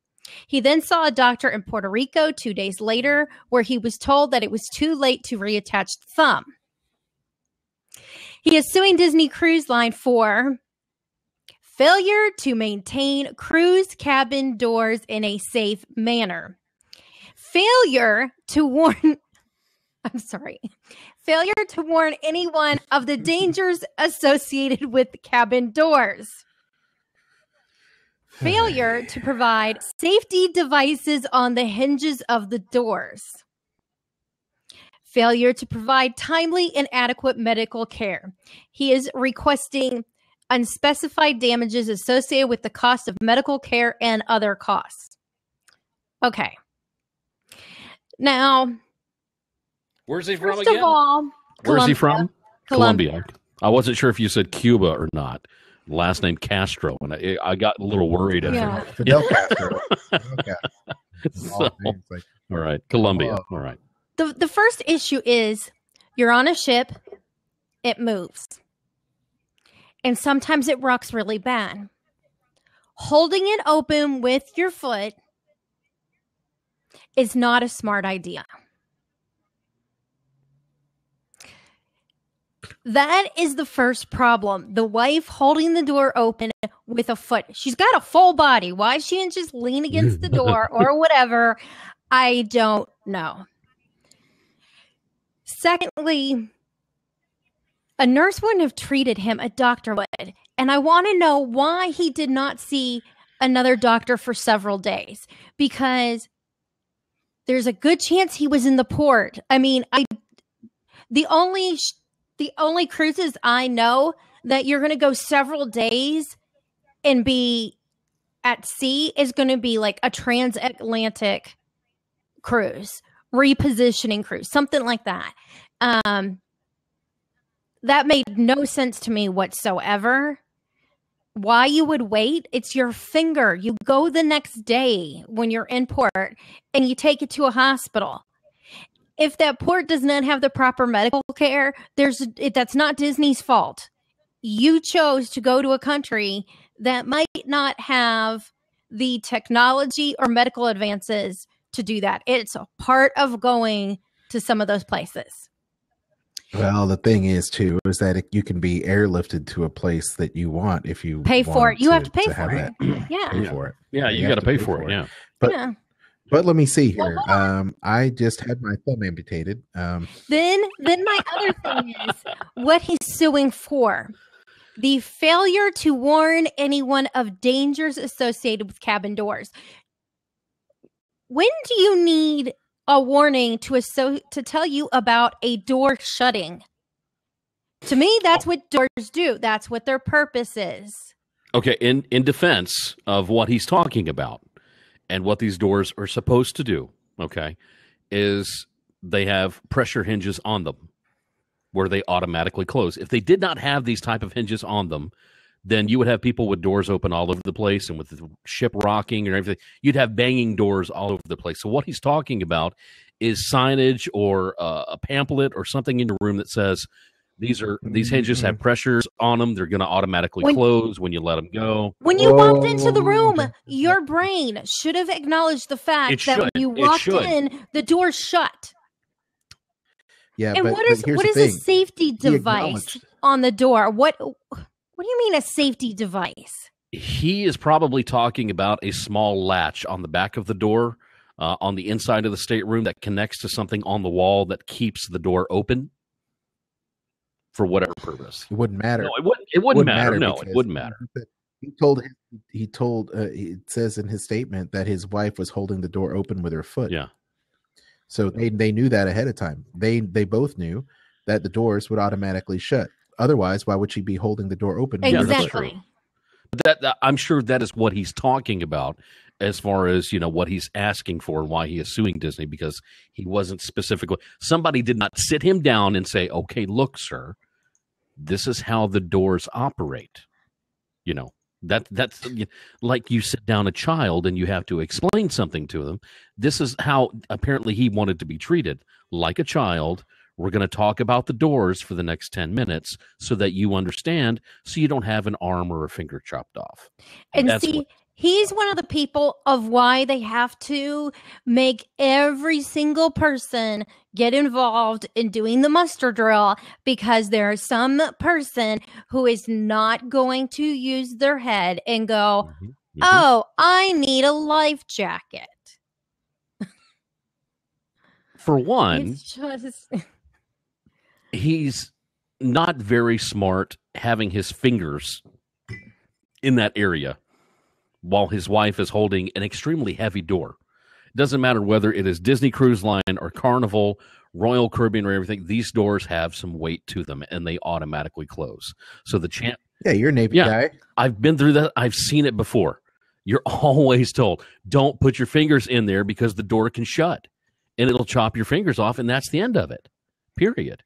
[SPEAKER 4] He then saw a doctor in Puerto Rico 2 days later, where he was told that it was too late to reattach the thumb. He is suing Disney Cruise Line for failure to maintain cruise cabin doors in a safe manner. Failure to warn anyone of the dangers associated with cabin doors. Failure to provide safety devices on the hinges of the doors. Failure to provide timely and adequate medical care. He is requesting unspecified damages associated with the cost of medical care and other costs. Okay. Now,
[SPEAKER 5] where's he from
[SPEAKER 4] first
[SPEAKER 5] again?
[SPEAKER 4] of all,
[SPEAKER 5] Where's he from?
[SPEAKER 4] Colombia.
[SPEAKER 5] I wasn't sure if you said Cuba or not. Last name Castro, and I got a little worried.
[SPEAKER 4] Yeah.
[SPEAKER 1] Fidel Castro.
[SPEAKER 5] So, all right, Colombia. All right.
[SPEAKER 4] The first issue is you're on a ship, it moves. And sometimes it rocks really bad. Holding it open with your foot is not a smart idea. That is the first problem. The wife holding the door open with a foot. She's got a full body. Why she didn't just lean against the door or whatever, I don't know. Secondly, a nurse wouldn't have treated him, a doctor would. And I want to know why he did not see another doctor for several days, because there's a good chance he was in the port. I mean, the only cruises I know that you're going to go several days and be at sea is going to be like a transatlantic cruise, repositioning cruise, something like that. That made no sense to me whatsoever. Why you would wait? It's your finger. You go the next day when you're in port and you take it to a hospital. If that port does not have the proper medical care, that's not Disney's fault. You chose to go to a country that might not have the technology or medical advances to do that. It's a part of going to some of those places.
[SPEAKER 1] Well, the thing is, too, is that you can be airlifted to a place that you want if you
[SPEAKER 4] pay for it. You have to pay for it. Yeah.
[SPEAKER 1] Pay for it.
[SPEAKER 5] Yeah, you got to pay for it. Yeah.
[SPEAKER 1] But let me see here. I just had my thumb amputated.
[SPEAKER 4] Then my other thing is what he's suing for. The failure to warn anyone of dangers associated with cabin doors. When do you need a warning to tell you about a door shutting? To me, that's what doors do. That's what their purpose is.
[SPEAKER 5] Okay, in defense of what he's talking about and what these doors are supposed to do, okay, is they have pressure hinges on them where they automatically close. If they did not have these type of hinges on them, then you would have people with doors open all over the place, and with the ship rocking and everything, you'd have banging doors all over the place. So what he's talking about is signage or a pamphlet or something in your room that says these hinges have pressures on them. They're going to automatically close when you let them go.
[SPEAKER 4] When you walked into the room, your brain should have acknowledged the fact that when you walked in, the door shut.
[SPEAKER 1] Yeah,
[SPEAKER 4] and what is a safety device on the door? What do you mean a safety device?
[SPEAKER 5] He is probably talking about a small latch on the back of the door, on the inside of the stateroom that connects to something on the wall that keeps the door open for whatever purpose.
[SPEAKER 1] It wouldn't matter.
[SPEAKER 5] No, it wouldn't matter. No, it wouldn't matter.
[SPEAKER 1] It says in his statement that his wife was holding the door open with her foot.
[SPEAKER 5] Yeah. So
[SPEAKER 1] they knew that ahead of time. They both knew that the doors would automatically shut. Otherwise, why would she be holding the door open?
[SPEAKER 4] Exactly.
[SPEAKER 5] That I'm sure that is what he's talking about as far as, what he's asking for and why he is suing Disney, because he wasn't specifically, somebody did not sit him down and say, okay, look, sir, this is how the doors operate. That's like you sit down a child and you have to explain something to them. This is how apparently he wanted to be treated, like a child. We're going to talk about the doors for the next 10 minutes so that you understand, so you don't have an arm or a finger chopped off.
[SPEAKER 4] And he's one of the people of why they have to make every single person get involved in doing the muster drill, because there is some person who is not going to use their head and go, oh, I need a life jacket.
[SPEAKER 5] For one,
[SPEAKER 4] it's just...
[SPEAKER 5] he's not very smart having his fingers in that area while his wife is holding an extremely heavy door. It doesn't matter whether it is Disney Cruise Line or Carnival, Royal Caribbean, or everything. These doors have some weight to them, and they automatically close. So
[SPEAKER 1] yeah, you're a Navy guy.
[SPEAKER 5] I've been through that. I've seen it before. You're always told, don't put your fingers in there because the door can shut, and it'll chop your fingers off, and that's the end of it. Period.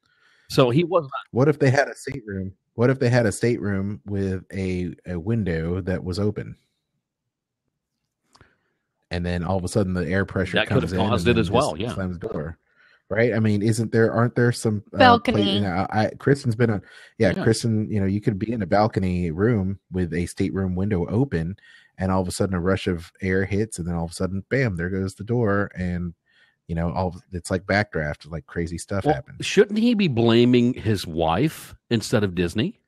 [SPEAKER 5] So he was.
[SPEAKER 1] What if they had a stateroom? What if they had a stateroom with a window that was open? And then all of a sudden the air pressure
[SPEAKER 5] that
[SPEAKER 1] comes
[SPEAKER 5] could have caused it as well. Yeah.
[SPEAKER 1] Slams the door. Right. I mean, aren't there some
[SPEAKER 4] balcony?
[SPEAKER 1] Kristen's been on. Yeah. Kristen, you could be in a balcony room with a stateroom window open, and all of a sudden a rush of air hits, and then all of a sudden, bam, there goes the door. And, it's like backdraft, like crazy stuff happens.
[SPEAKER 5] Shouldn't he be blaming his wife instead of Disney?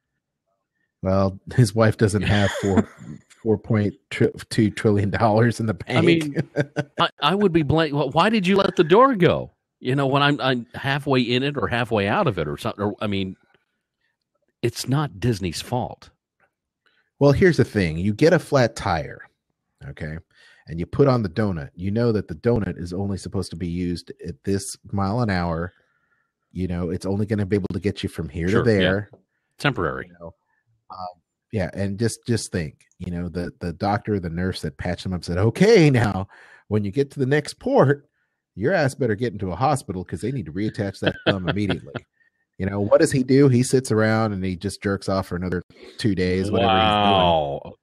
[SPEAKER 1] Well, his wife doesn't have $4.2 trillion in the bank.
[SPEAKER 5] I mean, I would be blaming. Well, why did you let the door go? When I'm halfway in it or halfway out of it or something. I mean, it's not Disney's fault.
[SPEAKER 1] Well, here's the thing. You get a flat tire, okay, and you put on the donut. You know that the donut is only supposed to be used at this mile an hour. You know, it's only going to be able to get you from here to there.
[SPEAKER 5] Yeah. Temporary.
[SPEAKER 1] You know? Yeah, and just think, you know, the doctor, the nurse that patched him up said, okay, now when you get to the next port, your ass better get into a hospital because they need to reattach that thumb immediately. You know, what does he do? He sits around and he just jerks off for another 2 days, whatever he's doing.
[SPEAKER 5] Okay.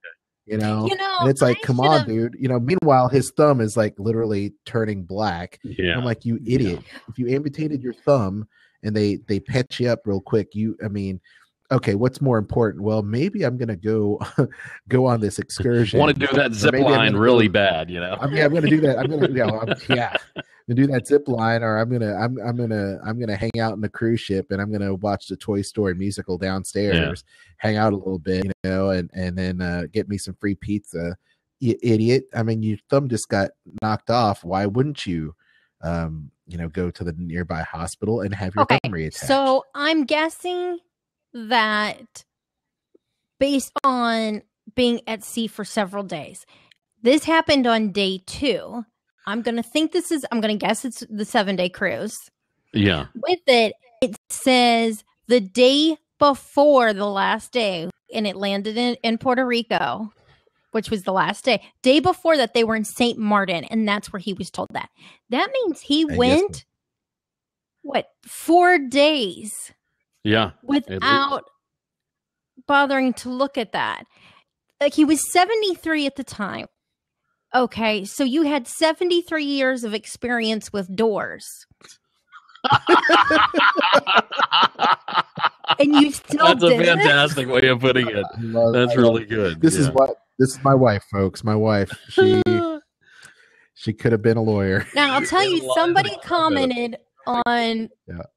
[SPEAKER 1] You know, and it's like, come on, dude. You know, meanwhile, his thumb is like literally turning black.
[SPEAKER 5] Yeah.
[SPEAKER 1] I'm like, you idiot. Yeah. If you amputated your thumb and they patch you up real quick, okay, what's more important? Well, maybe I'm gonna go on this excursion.
[SPEAKER 5] Want to do that zip line really bad, you know?
[SPEAKER 1] I'm gonna do that. I'm gonna do that zip line, or I'm gonna hang out in the cruise ship, and I'm gonna watch the Toy Story musical downstairs, hang out a little bit, you know, and then get me some free pizza. You idiot! I mean, your thumb just got knocked off. Why wouldn't you? Go to the nearby hospital and have your thumb reattached.
[SPEAKER 4] So I'm guessing that based on being at sea for several days, this happened on day 2. I'm going to guess it's the 7-day cruise.
[SPEAKER 5] Yeah.
[SPEAKER 4] With it says the day before the last day, and it landed in Puerto Rico, which was the last day before that, they were in St. Martin, and that's where he was told that. That means he went, 4 days?
[SPEAKER 5] Yeah.
[SPEAKER 4] Without bothering to look at that. Like, he was 73 at the time. Okay, so you had 73 years of experience with doors. And you still
[SPEAKER 5] That's a fantastic way of putting it. That's really good.
[SPEAKER 1] This is my wife, folks. My wife. She could have been a lawyer.
[SPEAKER 4] Now, I'll tell you, somebody commented on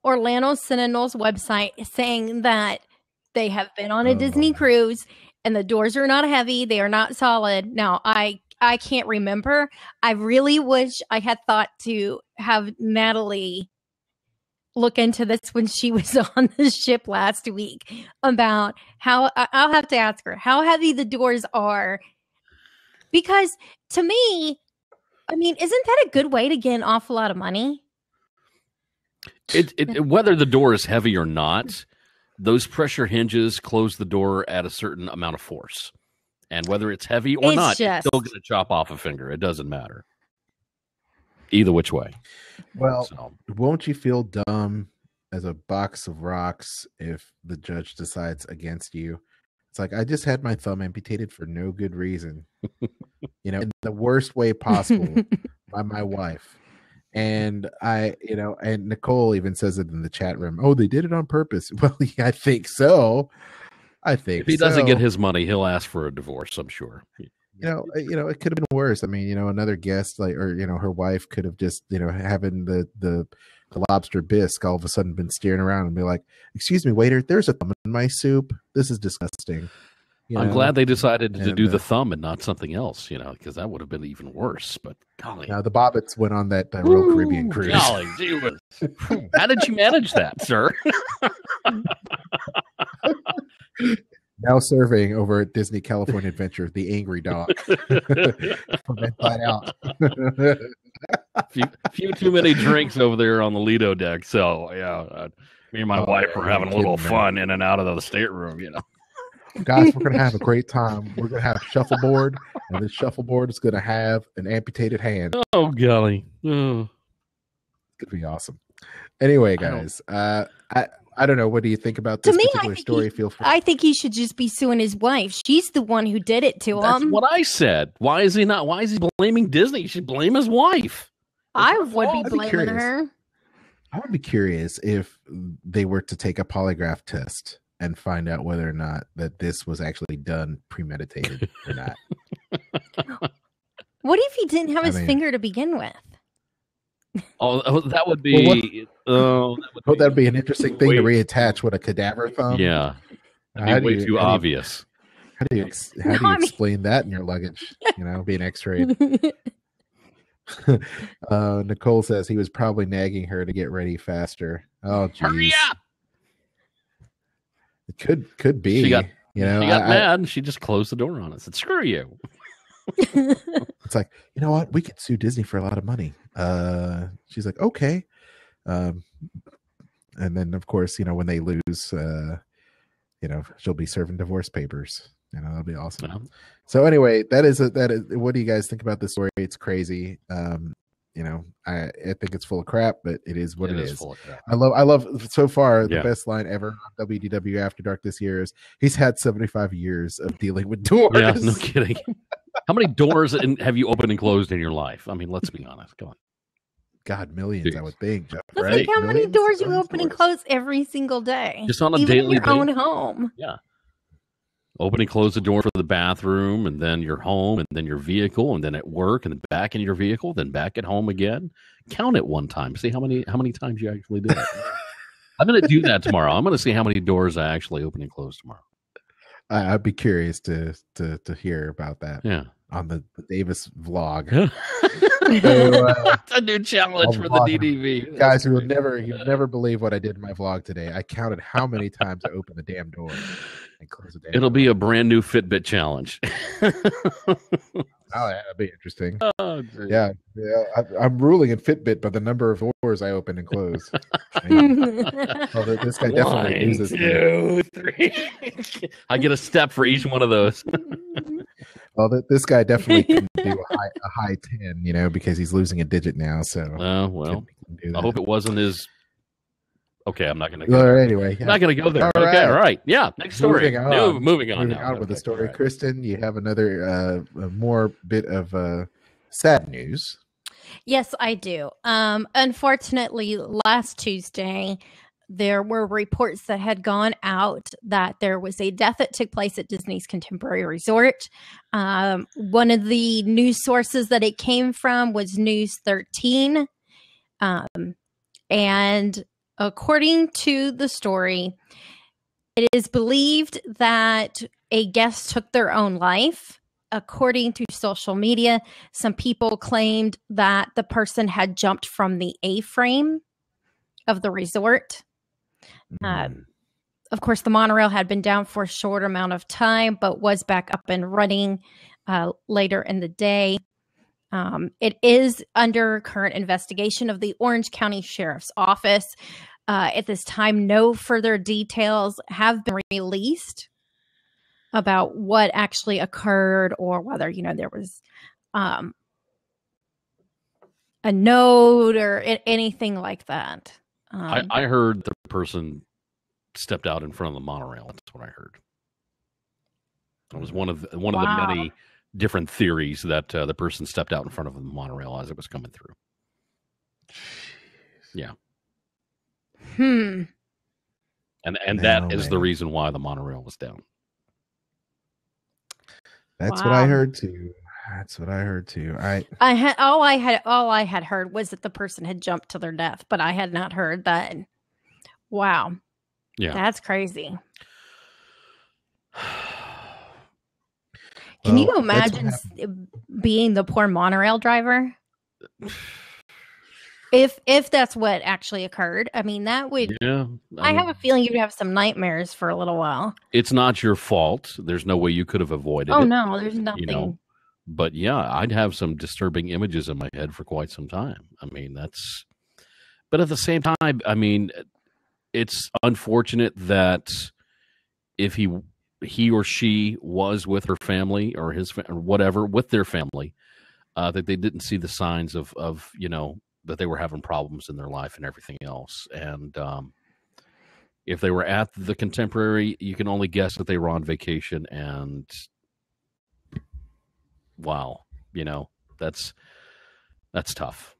[SPEAKER 4] Orlando Sentinel's website saying that they have been on a Disney cruise and the doors are not heavy. They are not solid. Now, I can't remember. I really wish I had thought to have Natalie look into this when she was on the ship last week about how, I'll have to ask her how heavy the doors are. Because to me, I mean, isn't that a good way to get an awful lot of money?
[SPEAKER 5] Whether the door is heavy or not, those pressure hinges close the door at a certain amount of force. And whether it's heavy or not, it's still going to chop off a finger. It doesn't matter. Either which way.
[SPEAKER 1] Well, won't you feel dumb as a box of rocks if the judge decides against you? It's like, I just had my thumb amputated for no good reason. In the worst way possible by my wife. And and Nicole even says it in the chat room. Oh, they did it on purpose. Well, yeah, I think so. If
[SPEAKER 5] he doesn't get his money, he'll ask for a divorce, I'm sure.
[SPEAKER 1] It could have been worse. I mean, another guest her wife could have just, having the lobster bisque all of a sudden been staring around and be like, "Excuse me, waiter, there's a thumb in my soup. This is disgusting."
[SPEAKER 5] I'm glad they decided to do the thumb and not something else, because that would have been even worse. But golly,
[SPEAKER 1] now the Bobbits went on that Royal Caribbean cruise.
[SPEAKER 5] Golly, how did you manage that, sir?
[SPEAKER 1] Now serving over at Disney California Adventure, the Angry Dog from Inside Out.
[SPEAKER 5] few too many drinks over there on the Lido deck. So me and my wife were having a little fun in and out of the stateroom.
[SPEAKER 1] Guys, we're gonna have a great time. We're gonna have shuffleboard, and this shuffleboard is gonna have an amputated hand.
[SPEAKER 5] Oh golly, oh.
[SPEAKER 1] It's gonna be awesome. Anyway, guys, I don't know. What do you think about this particular story?
[SPEAKER 4] I think he should just be suing his wife. She's the one who did it to him.
[SPEAKER 5] That's what I said. Why is he blaming Disney? He should blame his wife.
[SPEAKER 4] I would be blaming her.
[SPEAKER 1] I would be curious if they were to take a polygraph test and find out whether or not that this was actually done premeditated or not.
[SPEAKER 4] What if he didn't have his finger to begin with?
[SPEAKER 5] Oh, that would be.
[SPEAKER 1] That'd be an interesting thing to reattach with a cadaver thumb.
[SPEAKER 5] Yeah, that'd be way too obvious.
[SPEAKER 1] How do you explain that in your luggage? Being X-rayed. Nicole says he was probably nagging her to get ready faster. Oh, geez.
[SPEAKER 5] Hurry up!
[SPEAKER 1] It could be. You know,
[SPEAKER 5] she got mad and she just closed the door on us. Said, "Screw you."
[SPEAKER 1] It's like, you know what? We could sue Disney for a lot of money. She's like, okay. And then, of course, you know, when they lose, you know, she'll be serving divorce papers. You know, that'll be awesome.
[SPEAKER 5] Yeah.
[SPEAKER 1] So anyway, that is what do you guys think about this story? It's crazy. You know, I think it's full of crap, but it is what it is.
[SPEAKER 5] Full of crap.
[SPEAKER 1] I love so far the
[SPEAKER 5] Yeah.
[SPEAKER 1] best line ever on WDW After Dark this year is he's had 75 years of dealing with doors.
[SPEAKER 5] Yeah, no kidding. How many doors have you opened and closed in your life? I mean, let's be honest. Come on.
[SPEAKER 1] God, millions, I
[SPEAKER 5] Jeez.
[SPEAKER 1] would think. Jeff,
[SPEAKER 4] Let's
[SPEAKER 1] right?
[SPEAKER 4] think how many
[SPEAKER 1] Millions?
[SPEAKER 4] doors you
[SPEAKER 1] Millions
[SPEAKER 4] open and
[SPEAKER 1] doors.
[SPEAKER 4] close every single day.
[SPEAKER 5] Just on a
[SPEAKER 4] even
[SPEAKER 5] daily
[SPEAKER 4] in your own
[SPEAKER 5] basis.
[SPEAKER 4] home.
[SPEAKER 5] Yeah. Open and close the door for the bathroom, and then your home, and then your vehicle, and then at work, and then back in your vehicle, then back at home again. Count it one time. See how many times you actually do it. I'm going to do that tomorrow. I'm going to see how many doors I actually open and close tomorrow.
[SPEAKER 1] I'd be curious to hear about that.
[SPEAKER 5] Yeah.
[SPEAKER 1] On the Davis vlog.
[SPEAKER 5] That's a new challenge
[SPEAKER 1] I'll
[SPEAKER 5] for the
[SPEAKER 1] vlog
[SPEAKER 5] DDV.
[SPEAKER 1] Guys, you'll never believe what I did in my vlog today. I counted how many times I opened the damn door and closed the damn
[SPEAKER 5] It'll
[SPEAKER 1] door.
[SPEAKER 5] be a brand new Fitbit challenge.
[SPEAKER 1] Oh, yeah, that'd be interesting.
[SPEAKER 5] Oh, geez.
[SPEAKER 1] Yeah. I'm ruling in Fitbit by the number of doors I open and close. This guy definitely
[SPEAKER 5] 1,
[SPEAKER 1] uses
[SPEAKER 5] 2, 3. I get a step for each one of those.
[SPEAKER 1] this guy definitely can do a high 10, you know, because he's losing a digit now. So
[SPEAKER 5] Well,
[SPEAKER 1] can do
[SPEAKER 5] I
[SPEAKER 1] that.
[SPEAKER 5] hope it wasn't his. Okay, I'm not going to
[SPEAKER 1] All
[SPEAKER 5] go.
[SPEAKER 1] right, anyway,
[SPEAKER 5] I'm not going to go there.
[SPEAKER 1] All
[SPEAKER 5] Okay,
[SPEAKER 1] right.
[SPEAKER 5] all right. Yeah, next story.
[SPEAKER 1] Moving on.
[SPEAKER 5] Moving on.
[SPEAKER 1] Moving
[SPEAKER 5] now.
[SPEAKER 1] on with the
[SPEAKER 5] Okay,
[SPEAKER 1] story.
[SPEAKER 5] all right.
[SPEAKER 1] Kristen, you have another more bit of sad news.
[SPEAKER 4] Yes, I do. Unfortunately, last Tuesday, there were reports that had gone out that there was a death that took place at Disney's Contemporary Resort. One of the news sources that it came from was News 13. And according to the story, it is believed that a guest took their own life. According to social media, some people claimed that the person had jumped from the A-frame of the resort. Of course, the monorail had been down for a short amount of time, but was back up and running later in the day. It is under current investigation of the Orange County Sheriff's Office. At this time, no further details have been released about what actually occurred or whether, you know, there was a note or anything like that.
[SPEAKER 5] I heard the person stepped out in front of the monorail. That's what I heard. It was one of the many different theories that the person stepped out in front of the monorail as it was coming through. Yeah. And that is the reason why the monorail was down.
[SPEAKER 1] That's what I heard too. That's what I heard too.
[SPEAKER 4] I had heard was that the person had jumped to their death, but I had not heard that. Wow.
[SPEAKER 5] Yeah.
[SPEAKER 4] That's crazy. Can you imagine being the poor monorail driver? If that's what actually occurred, I mean, that would.
[SPEAKER 5] Yeah.
[SPEAKER 4] I have a feeling you'd have some nightmares for a little while.
[SPEAKER 5] It's not your fault. There's no way you could have avoided it.
[SPEAKER 4] Oh no, there's nothing.
[SPEAKER 5] You know? But yeah, I'd have some disturbing images in my head for quite some time. I mean, but at the same time, I mean, it's unfortunate that if he or she was with her family or or whatever, with their family, that they didn't see the signs of, you know, that they were having problems in their life and everything else. And if they were at the Contemporary, you can only guess that they were on vacation. And wow, you know, that's tough.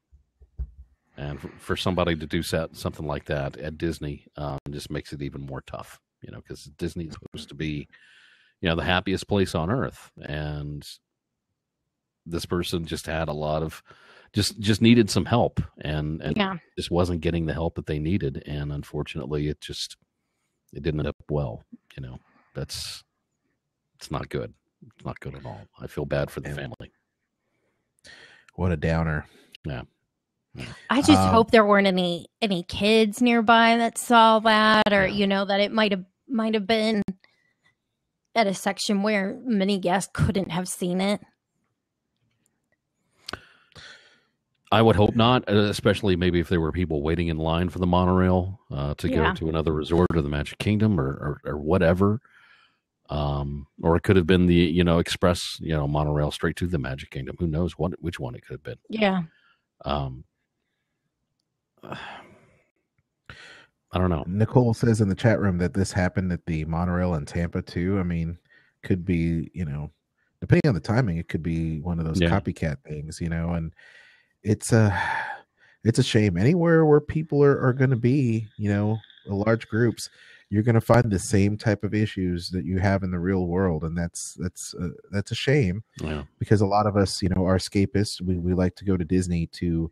[SPEAKER 5] And for somebody to do something like that at Disney just makes it even more tough, you know, because Disney is supposed to be, you know, the happiest place on earth. And this person just had a lot of, just needed some help and just wasn't getting the help that they needed. And unfortunately, it didn't end up well. You know, it's not good. It's not good at all. I feel bad for the family.
[SPEAKER 1] What a downer.
[SPEAKER 5] Yeah.
[SPEAKER 4] I just hope there weren't any kids nearby that saw that, or you know, that it might have been at a section where many guests couldn't have seen it?
[SPEAKER 5] I would hope not, especially maybe if there were people waiting in line for the monorail to go
[SPEAKER 4] Yeah.
[SPEAKER 5] to another resort or the Magic Kingdom or whatever. Or it could have been the, express, monorail straight to the Magic Kingdom. Who knows which one it could have been.
[SPEAKER 4] Yeah.
[SPEAKER 5] I don't know.
[SPEAKER 1] Nicole says in the chat room that this happened at the monorail in Tampa too. I mean, could be, depending on the timing, it could be one of those
[SPEAKER 5] Yeah.
[SPEAKER 1] copycat things, and it's a shame. Anywhere where people are going to be, large groups, you're going to find the same type of issues that you have in the real world, and that's a shame.
[SPEAKER 5] Yeah.
[SPEAKER 1] Because a lot of us, are escapists. We like to go to Disney to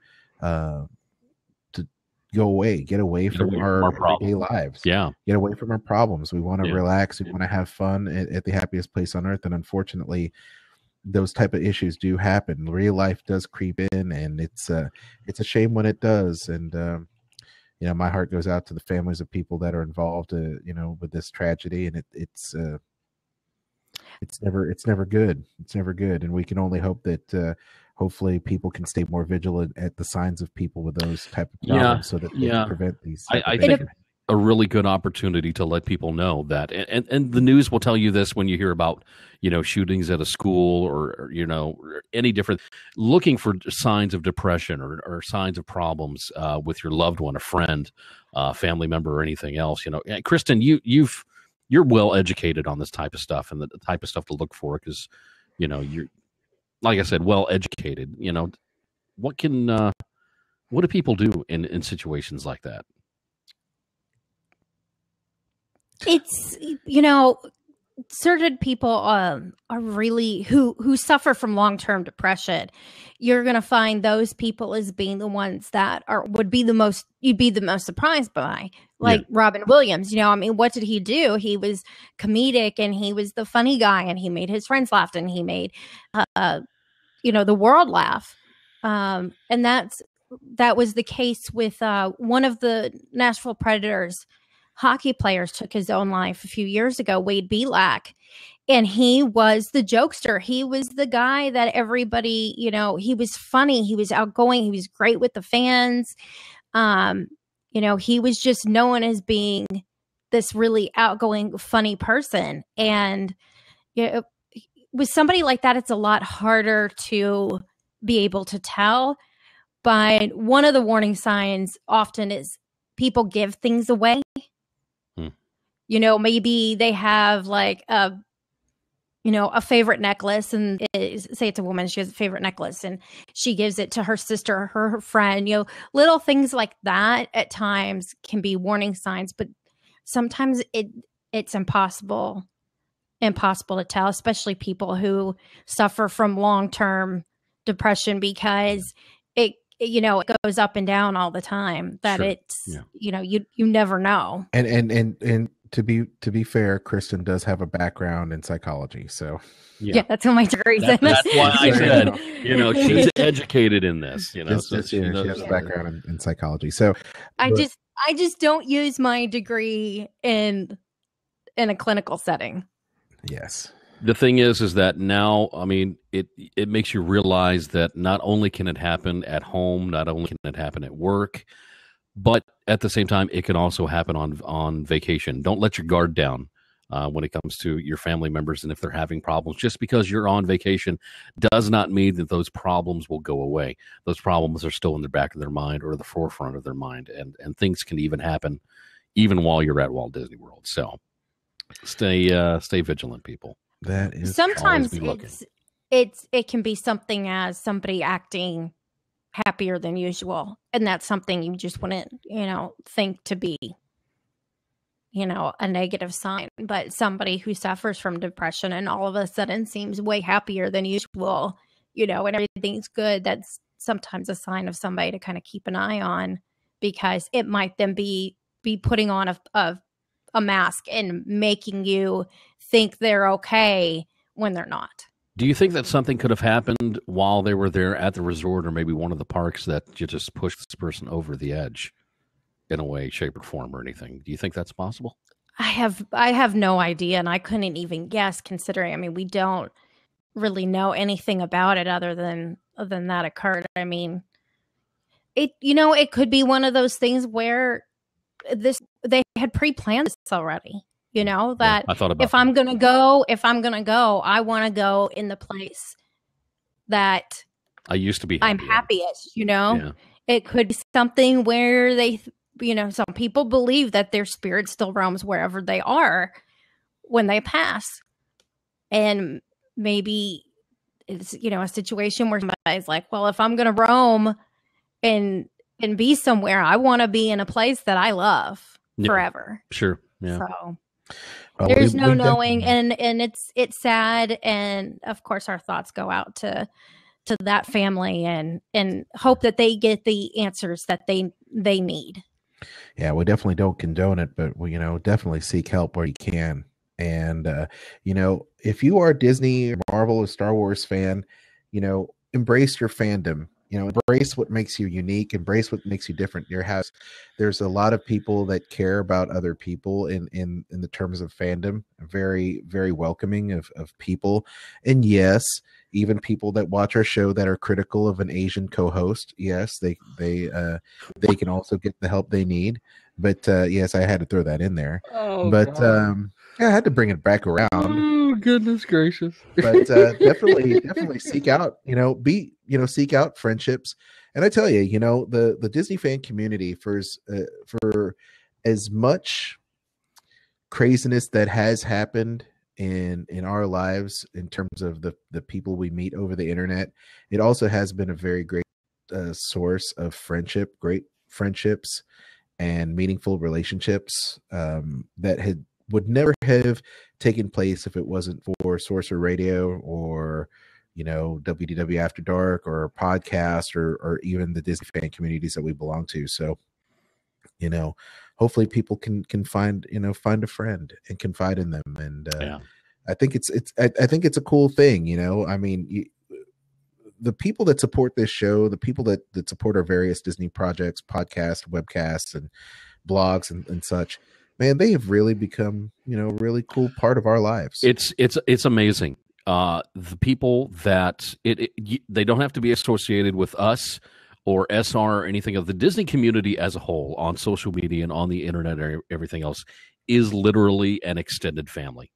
[SPEAKER 1] go away, get away from our everyday lives.
[SPEAKER 5] Yeah.
[SPEAKER 1] Get away from our problems. We want to
[SPEAKER 5] Yeah.
[SPEAKER 1] relax. We want to have fun at the happiest place on earth. And unfortunately, those type of issues do happen. Real life does creep in, and it's a shame when it does. And my heart goes out to the families of people that are involved, with this tragedy. And it's never good. It's never good. And we can only hope that hopefully people can stay more vigilant at the signs of people with those type of problems, so that they can prevent these.
[SPEAKER 5] I think a really good opportunity to let people know that, and the news will tell you this when you hear about, shootings at a school or any different, looking for signs of depression or signs of problems with your loved one, a friend, family member, or anything else. Kristen, you're well educated on this type of stuff and the type of stuff to look for, because you're, like I said, well educated. What do people do in situations like that?
[SPEAKER 4] It's, certain people are really who suffer from long-term depression. You're going to find those people as being the ones that you'd be the most surprised by, like Robin Williams. What did he do? He was comedic, and he was the funny guy, and he made his friends laugh, and he made the world laugh. And that was the case with one of the Nashville Predators hockey players took his own life a few years ago, Wade Belak. And he was the jokester. He was the guy that everybody, he was funny. He was outgoing. He was great with the fans. He was just known as being this really outgoing, funny person. And with somebody like that, it's a lot harder to be able to tell. But one of the warning signs often is people give things away. Maybe they have like a favorite necklace, and say it's a woman, she has a favorite necklace, and she gives it to her sister or her friend. Little things like that at times can be warning signs, but sometimes it's impossible to tell, especially people who suffer from long-term depression, because it goes up and down all the time. That
[SPEAKER 5] Sure.
[SPEAKER 4] you never know.
[SPEAKER 1] And to be fair, Kristen does have a background in psychology, so
[SPEAKER 4] yeah, that's what my degree's in.
[SPEAKER 5] That's why I said, she's educated in this.
[SPEAKER 1] she has a background in psychology. So
[SPEAKER 4] I just don't use my degree in a clinical setting.
[SPEAKER 1] Yes.
[SPEAKER 5] The thing is that now, it makes you realize that not only can it happen at home, not only can it happen at work, but at the same time, it can also happen on vacation. Don't let your guard down when it comes to your family members, and if they're having problems. Just because you're on vacation does not mean that those problems will go away. Those problems are still in the back of their mind or the forefront of their mind, and things can even happen even while you're at Walt Disney World. So stay vigilant, people.
[SPEAKER 1] That is
[SPEAKER 4] sometimes it can be something as somebody acting happier than usual, and that's something you just wouldn't think to be a negative sign. But somebody who suffers from depression and all of a sudden seems way happier than usual, and everything's good, that's sometimes a sign of somebody to kind of keep an eye on, because it might then be putting on a mask and making you think they're okay when they're not.
[SPEAKER 5] Do you think that something could have happened while they were there at the resort or maybe one of the parks that you just pushed this person over the edge in a way, shape, or form or anything? Do you think that's possible?
[SPEAKER 4] I have no idea, and I couldn't even guess, considering, I mean, we don't really know anything about it other than that occurred. I mean, it could be one of those things where they had pre-planned this already. That
[SPEAKER 5] I thought about
[SPEAKER 4] if I'm gonna go, I want to go in the place that
[SPEAKER 5] I used to be
[SPEAKER 4] I'm
[SPEAKER 5] happy at.
[SPEAKER 4] happiest.
[SPEAKER 5] Yeah.
[SPEAKER 4] It could be something where some people believe that their spirit still roams wherever they are when they pass, and maybe it's a situation where somebody's like, well, if I'm gonna roam and be somewhere, I want to be in a place that I love forever.
[SPEAKER 5] Sure. Yeah.
[SPEAKER 4] So
[SPEAKER 1] Well,
[SPEAKER 4] there's
[SPEAKER 1] we
[SPEAKER 4] no knowing,
[SPEAKER 1] definitely-
[SPEAKER 4] and it's sad, and of course our thoughts go out to that family, and hope that they get the answers that they need.
[SPEAKER 1] Yeah, we definitely don't condone it, but we, definitely seek help where you can. And if you are a Disney, or Marvel, or Star Wars fan, embrace your fandom. Embrace what makes you unique. Embrace what makes you different. There's a lot of people that care about other people in the terms of fandom. Very, very welcoming of people. And yes, even people that watch our show that are critical of an Asian co-host, yes, they can also get the help they need. But yes, I had to throw that in there.
[SPEAKER 5] Oh,
[SPEAKER 1] but
[SPEAKER 5] God.
[SPEAKER 1] yeah, I had to bring it back around.
[SPEAKER 5] Oh, goodness gracious.
[SPEAKER 1] But definitely seek out, seek out friendships. And I tell you, the Disney fan community, for as much craziness that has happened in our lives in terms of the people we meet over the internet, it also has been a very great source of great friendships and meaningful relationships that would never have taken place if it wasn't for Sorcerer Radio or WDW After Dark or podcast or even the Disney fan communities that we belong to. So hopefully people can find a friend and confide in them. And I think it's a cool thing. I mean, the people that support this show, the people that support our various Disney projects, podcasts, webcasts, and blogs and such, man, they have really become, a really cool part of our lives.
[SPEAKER 5] It's amazing. The people that they don't have to be associated with us or SR or anything of the Disney community as a whole on social media and on the internet and everything else is literally an extended family.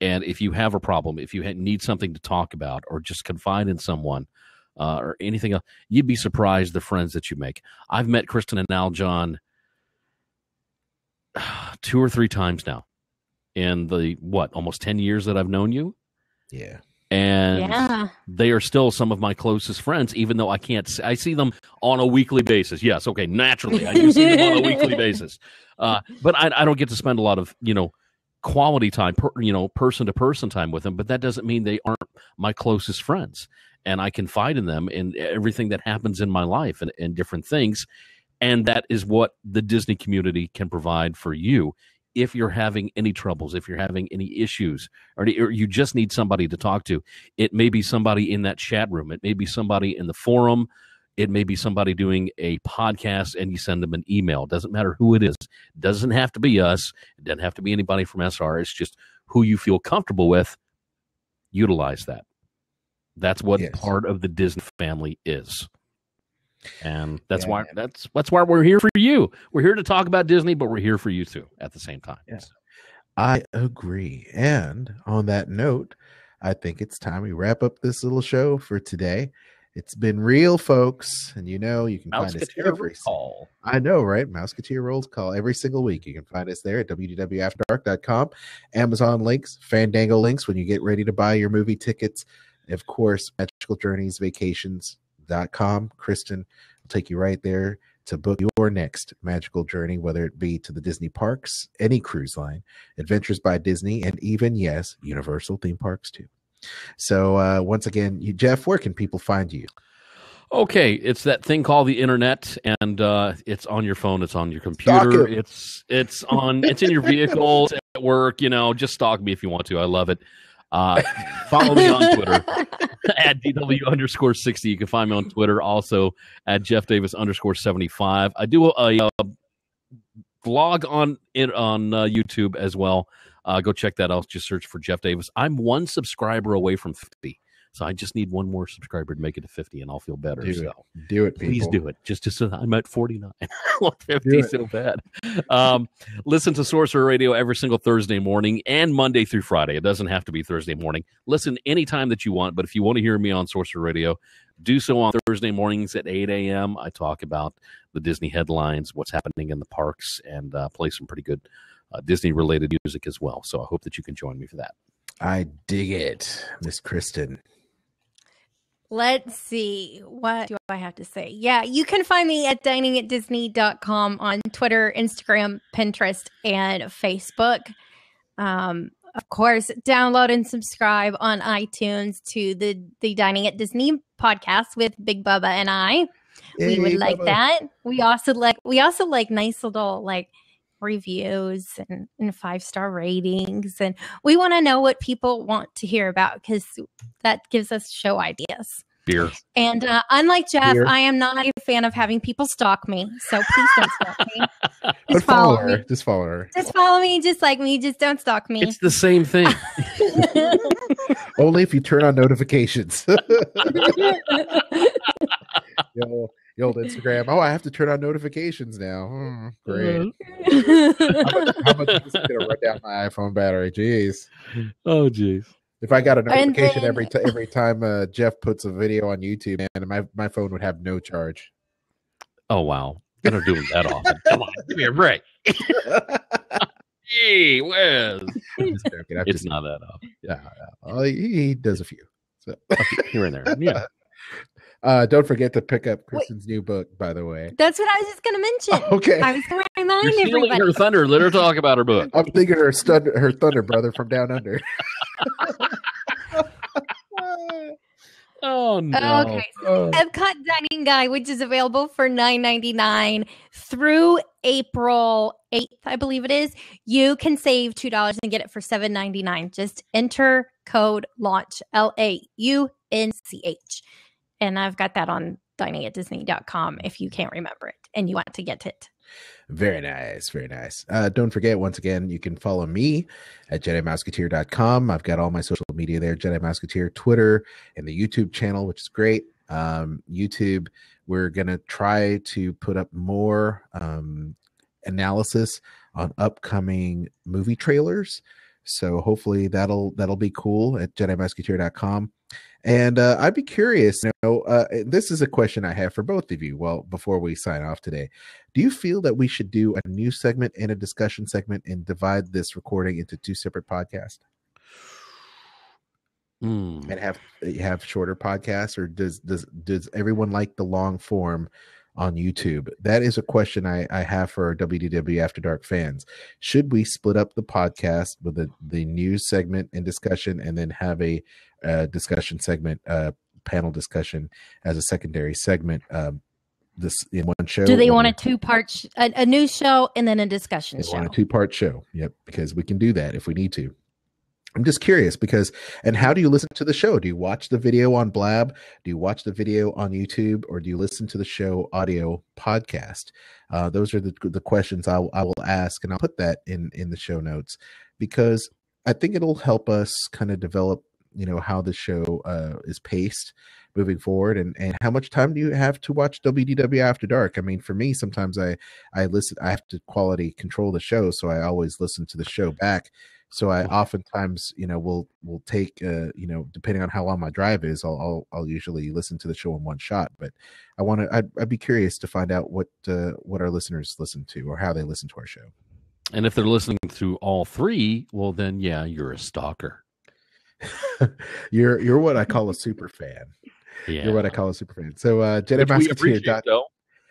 [SPEAKER 5] And if you have a problem, if you need something to talk about or just confide in someone or anything else, you'd be surprised the friends that you make. I've met Kristen and Aljon 2 or 3 times now in the almost 10 years that I've known you.
[SPEAKER 1] Yeah.
[SPEAKER 5] And they are still some of my closest friends, even though I see them on a weekly basis. Yes. Okay. Naturally, I do see them on a weekly basis. But I don't get to spend a lot of, quality time, person to person time with them, but that doesn't mean they aren't my closest friends. And I confide in them in everything that happens in my life and different things. And that is what the Disney community can provide for you. If you're having any troubles, if you're having any issues, or you just need somebody to talk to, it may be somebody in that chat room. It may be somebody in the forum. It may be somebody doing a podcast and you send them an email. Doesn't matter who it is. It doesn't have to be us. It doesn't have to be anybody from SR. It's just who you feel comfortable with. Utilize that. That's what part of the Disney family is. And that's why we're here for you. We're here to talk about Disney, but we're here for you too at the same time.
[SPEAKER 1] Yes, I agree. And on that note, I think it's time we wrap up this little show for today. It's been real, folks, and you can find us every call. I know, right? Mouseketeer Rolls Call every single week. You can find us there at www.afterdark.com. Amazon links, Fandango links when you get ready to buy your movie tickets. Of course, Magical Journeys Vacations.com. Kristen will take you right there to book your next magical journey, whether it be to the Disney parks, any cruise line, Adventures by Disney, and even, yes, Universal theme parks too. So once again, Jeff, where can people find you?
[SPEAKER 5] Okay, it's that thing called the internet, and it's on your phone, it's on your computer, it's in your vehicle, it's at work. Just stalk me if you want to. I love it. Follow me on Twitter at DW_60. You can find me on Twitter also at Jeff Davis _75. I do a vlog on YouTube as well. Go check that out. Just search for Jeff Davis. I'm 1 subscriber away from 50. So I just need 1 more subscriber to make it to 50, and I'll feel better.
[SPEAKER 1] Do it,
[SPEAKER 5] please
[SPEAKER 1] people.
[SPEAKER 5] do it. Just so I'm at 49. I want 50 so bad. Listen to Sorcerer Radio every single Thursday morning and Monday through Friday. It doesn't have to be Thursday morning. Listen anytime that you want, but if you want to hear me on Sorcerer Radio, do so on Thursday mornings at 8 a.m. I talk about the Disney headlines, what's happening in the parks, and play some pretty good Disney-related music as well. So I hope that you can join me for that.
[SPEAKER 1] I dig it, Miss Kristen.
[SPEAKER 4] Let's see. What do I have to say? Yeah, you can find me at diningatdisney.com on Twitter, Instagram, Pinterest, and Facebook. Of course, download and subscribe on iTunes to the Dining at Disney podcast with Big Bubba and I.
[SPEAKER 1] Hey,
[SPEAKER 4] we would like
[SPEAKER 1] Bubba.
[SPEAKER 4] that. We also like nice little reviews and 5-star ratings, and we want to know what people want to hear about because that gives us show ideas.
[SPEAKER 5] Beer.
[SPEAKER 4] And unlike Jeff,
[SPEAKER 1] Beer.
[SPEAKER 4] I am not a fan of having people stalk me, so please don't stalk me.
[SPEAKER 1] But follow her. Just follow her.
[SPEAKER 4] Just follow me, just like me. Just don't stalk me.
[SPEAKER 5] It's the same thing.
[SPEAKER 1] Only if you turn on notifications. The old Instagram. Oh, I have to turn on notifications now. Great. How much is this going to run down my iPhone battery? Jeez.
[SPEAKER 5] Oh, jeez.
[SPEAKER 1] If I got a notification
[SPEAKER 4] then-
[SPEAKER 1] every time Jeff puts a video on YouTube, man, my phone would have no charge.
[SPEAKER 5] Oh, wow. I don't do it that often. Come on, give me a break. Gee whiz.
[SPEAKER 1] I'm just joking.
[SPEAKER 5] It's not that often.
[SPEAKER 1] Yeah. Well, he does a few. So.
[SPEAKER 5] Here and there. Yeah.
[SPEAKER 1] Don't forget to pick up Kristen's new book, by the way.
[SPEAKER 4] That's what I was just going to mention.
[SPEAKER 1] Okay.
[SPEAKER 4] I was going to remind
[SPEAKER 5] You're stealing
[SPEAKER 4] everybody.
[SPEAKER 5] her thunder. Let her talk about her book.
[SPEAKER 1] I'm thinking her Thunder brother from Down Under.
[SPEAKER 5] Oh, no.
[SPEAKER 4] Okay, so Epcot Dining Guide, which is available for $9.99 through April 8th, I believe it is. You can save $2 and get it for $7.99. Just enter code LAUNCH, LAUNCH. And I've got that on diningatdisney.com if you can't remember it and you want to get it.
[SPEAKER 1] Very nice. Very nice. Don't forget, once again, you can follow me at JediMouseketeer.com. I've got all my social media there, Jedi Mouseketeer, Twitter, and the YouTube channel, which is great. YouTube, we're going to try to put up more analysis on upcoming movie trailers. So hopefully that'll be cool at JediMouseketeer.com. And I'd be curious, this is a question I have for both of you. Well, before we sign off today, do you feel that we should do a news segment and a discussion segment and divide this recording into 2 separate podcasts? And have shorter podcasts, or does everyone like the long form on YouTube? That is a question I have for our WDW After Dark fans. Should we split up the podcast with the news segment and discussion, and then have a discussion segment, panel discussion as a secondary segment? This in one show?
[SPEAKER 4] Do they want a 2-part, a news show and then a discussion show?
[SPEAKER 1] They want a 2-part show. Yep, because we can do that if we need to. I'm just curious and how do you listen to the show? Do you watch the video on Blab? Do you watch the video on YouTube, or do you listen to the show audio podcast? Those are the questions I will ask, and I'll put that in the show notes, because I think it'll help us kind of develop, how the show is paced moving forward, and how much time do you have to watch WDW After Dark? I mean, for me, sometimes I listen, I have to quality control the show, so I always listen to the show back. So I oftentimes, will take, depending on how long my drive is, I'll usually listen to the show in one shot. But I'd be curious to find out what our listeners listen to, or how they listen to our show.
[SPEAKER 5] And if they're listening through all 3, well, then yeah, you're a stalker.
[SPEAKER 1] You're what I call a super fan.
[SPEAKER 5] Yeah.
[SPEAKER 1] You're what I call a super fan. So
[SPEAKER 5] Which we appreciate, though.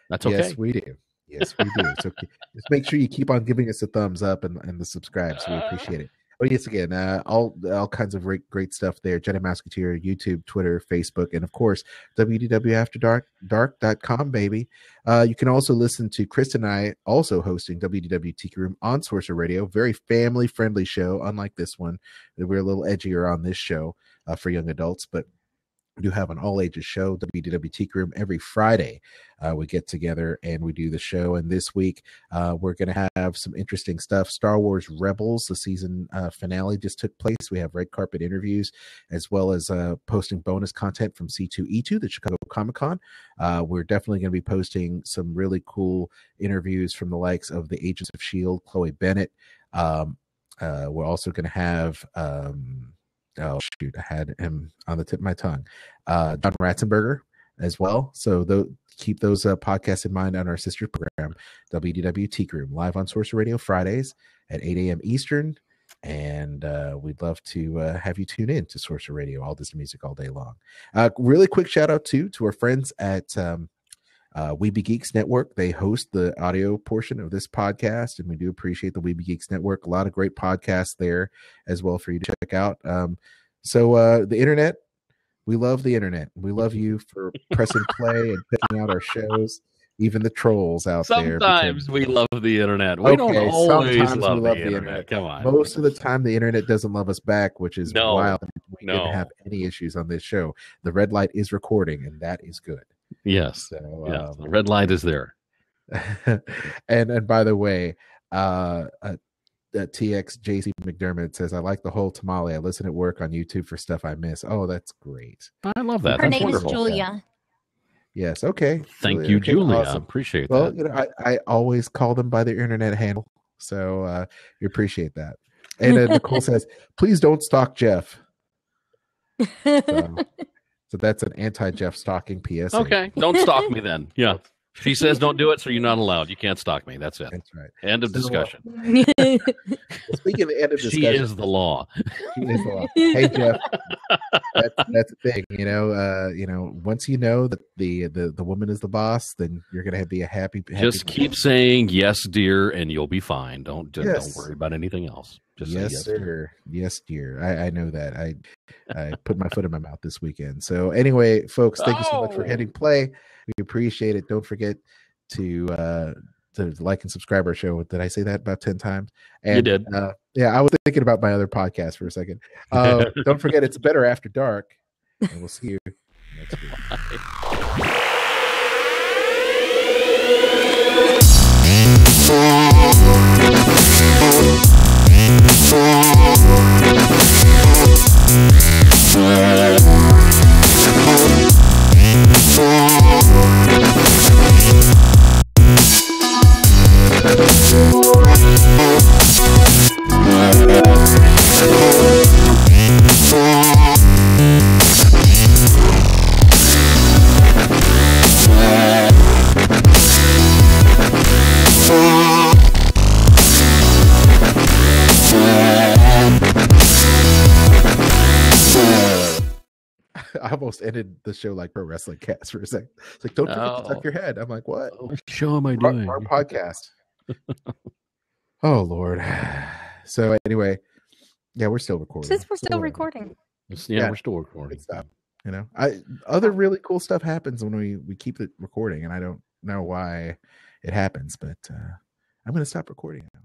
[SPEAKER 5] That's okay.
[SPEAKER 1] Yes, we do. Yes, we do. So just make sure you keep on giving us a thumbs up and the subscribe, so we appreciate it. But yes, again, all kinds of great stuff there. Jedi Mouseketeer, YouTube, Twitter, Facebook, and of course, WDWAfterdark.com, baby. You can also listen to Chris and I also hosting WDW Tiki Room on Sorcerer Radio. Very family-friendly show, unlike this one. We're a little edgier on this show for young adults, but We do have an all ages show, WDW Teak Room, every Friday. We get together and we do the show. And this week, we're going to have some interesting stuff. Star Wars Rebels, the season finale just took place. We have red carpet interviews, as well as posting bonus content from C2E2, the Chicago Comic Con. We're definitely going to be posting some really cool interviews from the likes of the Agents of S.H.I.E.L.D., Chloe Bennett. We're also going to have... oh shoot, I had him on the tip of my tongue. John Ratzenberger as well. So keep those podcasts in mind on our sister program, WDW Teak Room, live on Sorcerer Radio Fridays at 8 a.m. Eastern. And we'd love to have you tune in to Sorcerer Radio, all Disney music all day long. Really quick shout out to our friends at Weeby Geeks Network. They host the audio portion of this podcast, and we do appreciate the Weeby Geeks Network. A lot of great podcasts there as well for you to check out. So the internet, we love the internet. We love you for pressing play and checking out our shows. Even the trolls out there.
[SPEAKER 5] Sometimes we love the internet. We don't always love the internet. Come on.
[SPEAKER 1] Most of the time, the internet doesn't love us back, which is wild. We didn't have any issues on this show. The red light is recording, and that is good.
[SPEAKER 5] Yes. So, yes. The red light is there.
[SPEAKER 1] and by the way, TX JC McDermott says, I like the whole tamale. I listen at work on YouTube for stuff I miss. Oh, that's great.
[SPEAKER 5] I love that.
[SPEAKER 4] Her
[SPEAKER 5] That's
[SPEAKER 4] name
[SPEAKER 5] wonderful.
[SPEAKER 4] is Julia.
[SPEAKER 1] Yes. Okay.
[SPEAKER 5] Thank you, Julia.
[SPEAKER 1] Awesome.
[SPEAKER 5] Appreciate
[SPEAKER 1] well,
[SPEAKER 5] that.
[SPEAKER 1] You know, I always call them by their internet handle. So we appreciate that. And Nicole says, please don't stalk Jeff. So that's an anti-Jeff stalking PSA.
[SPEAKER 5] Okay, don't stalk me then. Yeah. She says don't do it, so you're not allowed. You can't stalk me. That's it.
[SPEAKER 1] That's right.
[SPEAKER 5] End of discussion.
[SPEAKER 1] Speaking of the end of discussion.
[SPEAKER 5] She is the law.
[SPEAKER 1] She is the law. Hey, Jeff. That's the thing. You know, once you know that the woman is the boss, then you're going to be a happy
[SPEAKER 5] Just keep saying yes, dear, and you'll be fine. Don't worry about anything else. Just say
[SPEAKER 1] yes, sir. Yes, dear. I know that. I put my foot in my mouth this weekend. So anyway, folks, thank you so much for hitting play. We appreciate it. Don't forget to like and subscribe our show. Did I say that about 10 times? And,
[SPEAKER 5] you did.
[SPEAKER 1] Yeah, I was thinking about my other podcast for a second. Don't forget, it's Better After Dark. And we'll see you next I almost ended the show like Pro Wrestling Cast for a second. It's like, don't forget to tuck your head. I'm like, what?
[SPEAKER 5] What show am I doing?
[SPEAKER 1] Our podcast. Oh, Lord. So anyway, yeah, we're still recording.
[SPEAKER 4] Since we're still recording.
[SPEAKER 5] Yeah, we're still recording.
[SPEAKER 1] Stop. You know, other really cool stuff happens when we keep it recording, and I don't know why it happens, but I'm going to stop recording now.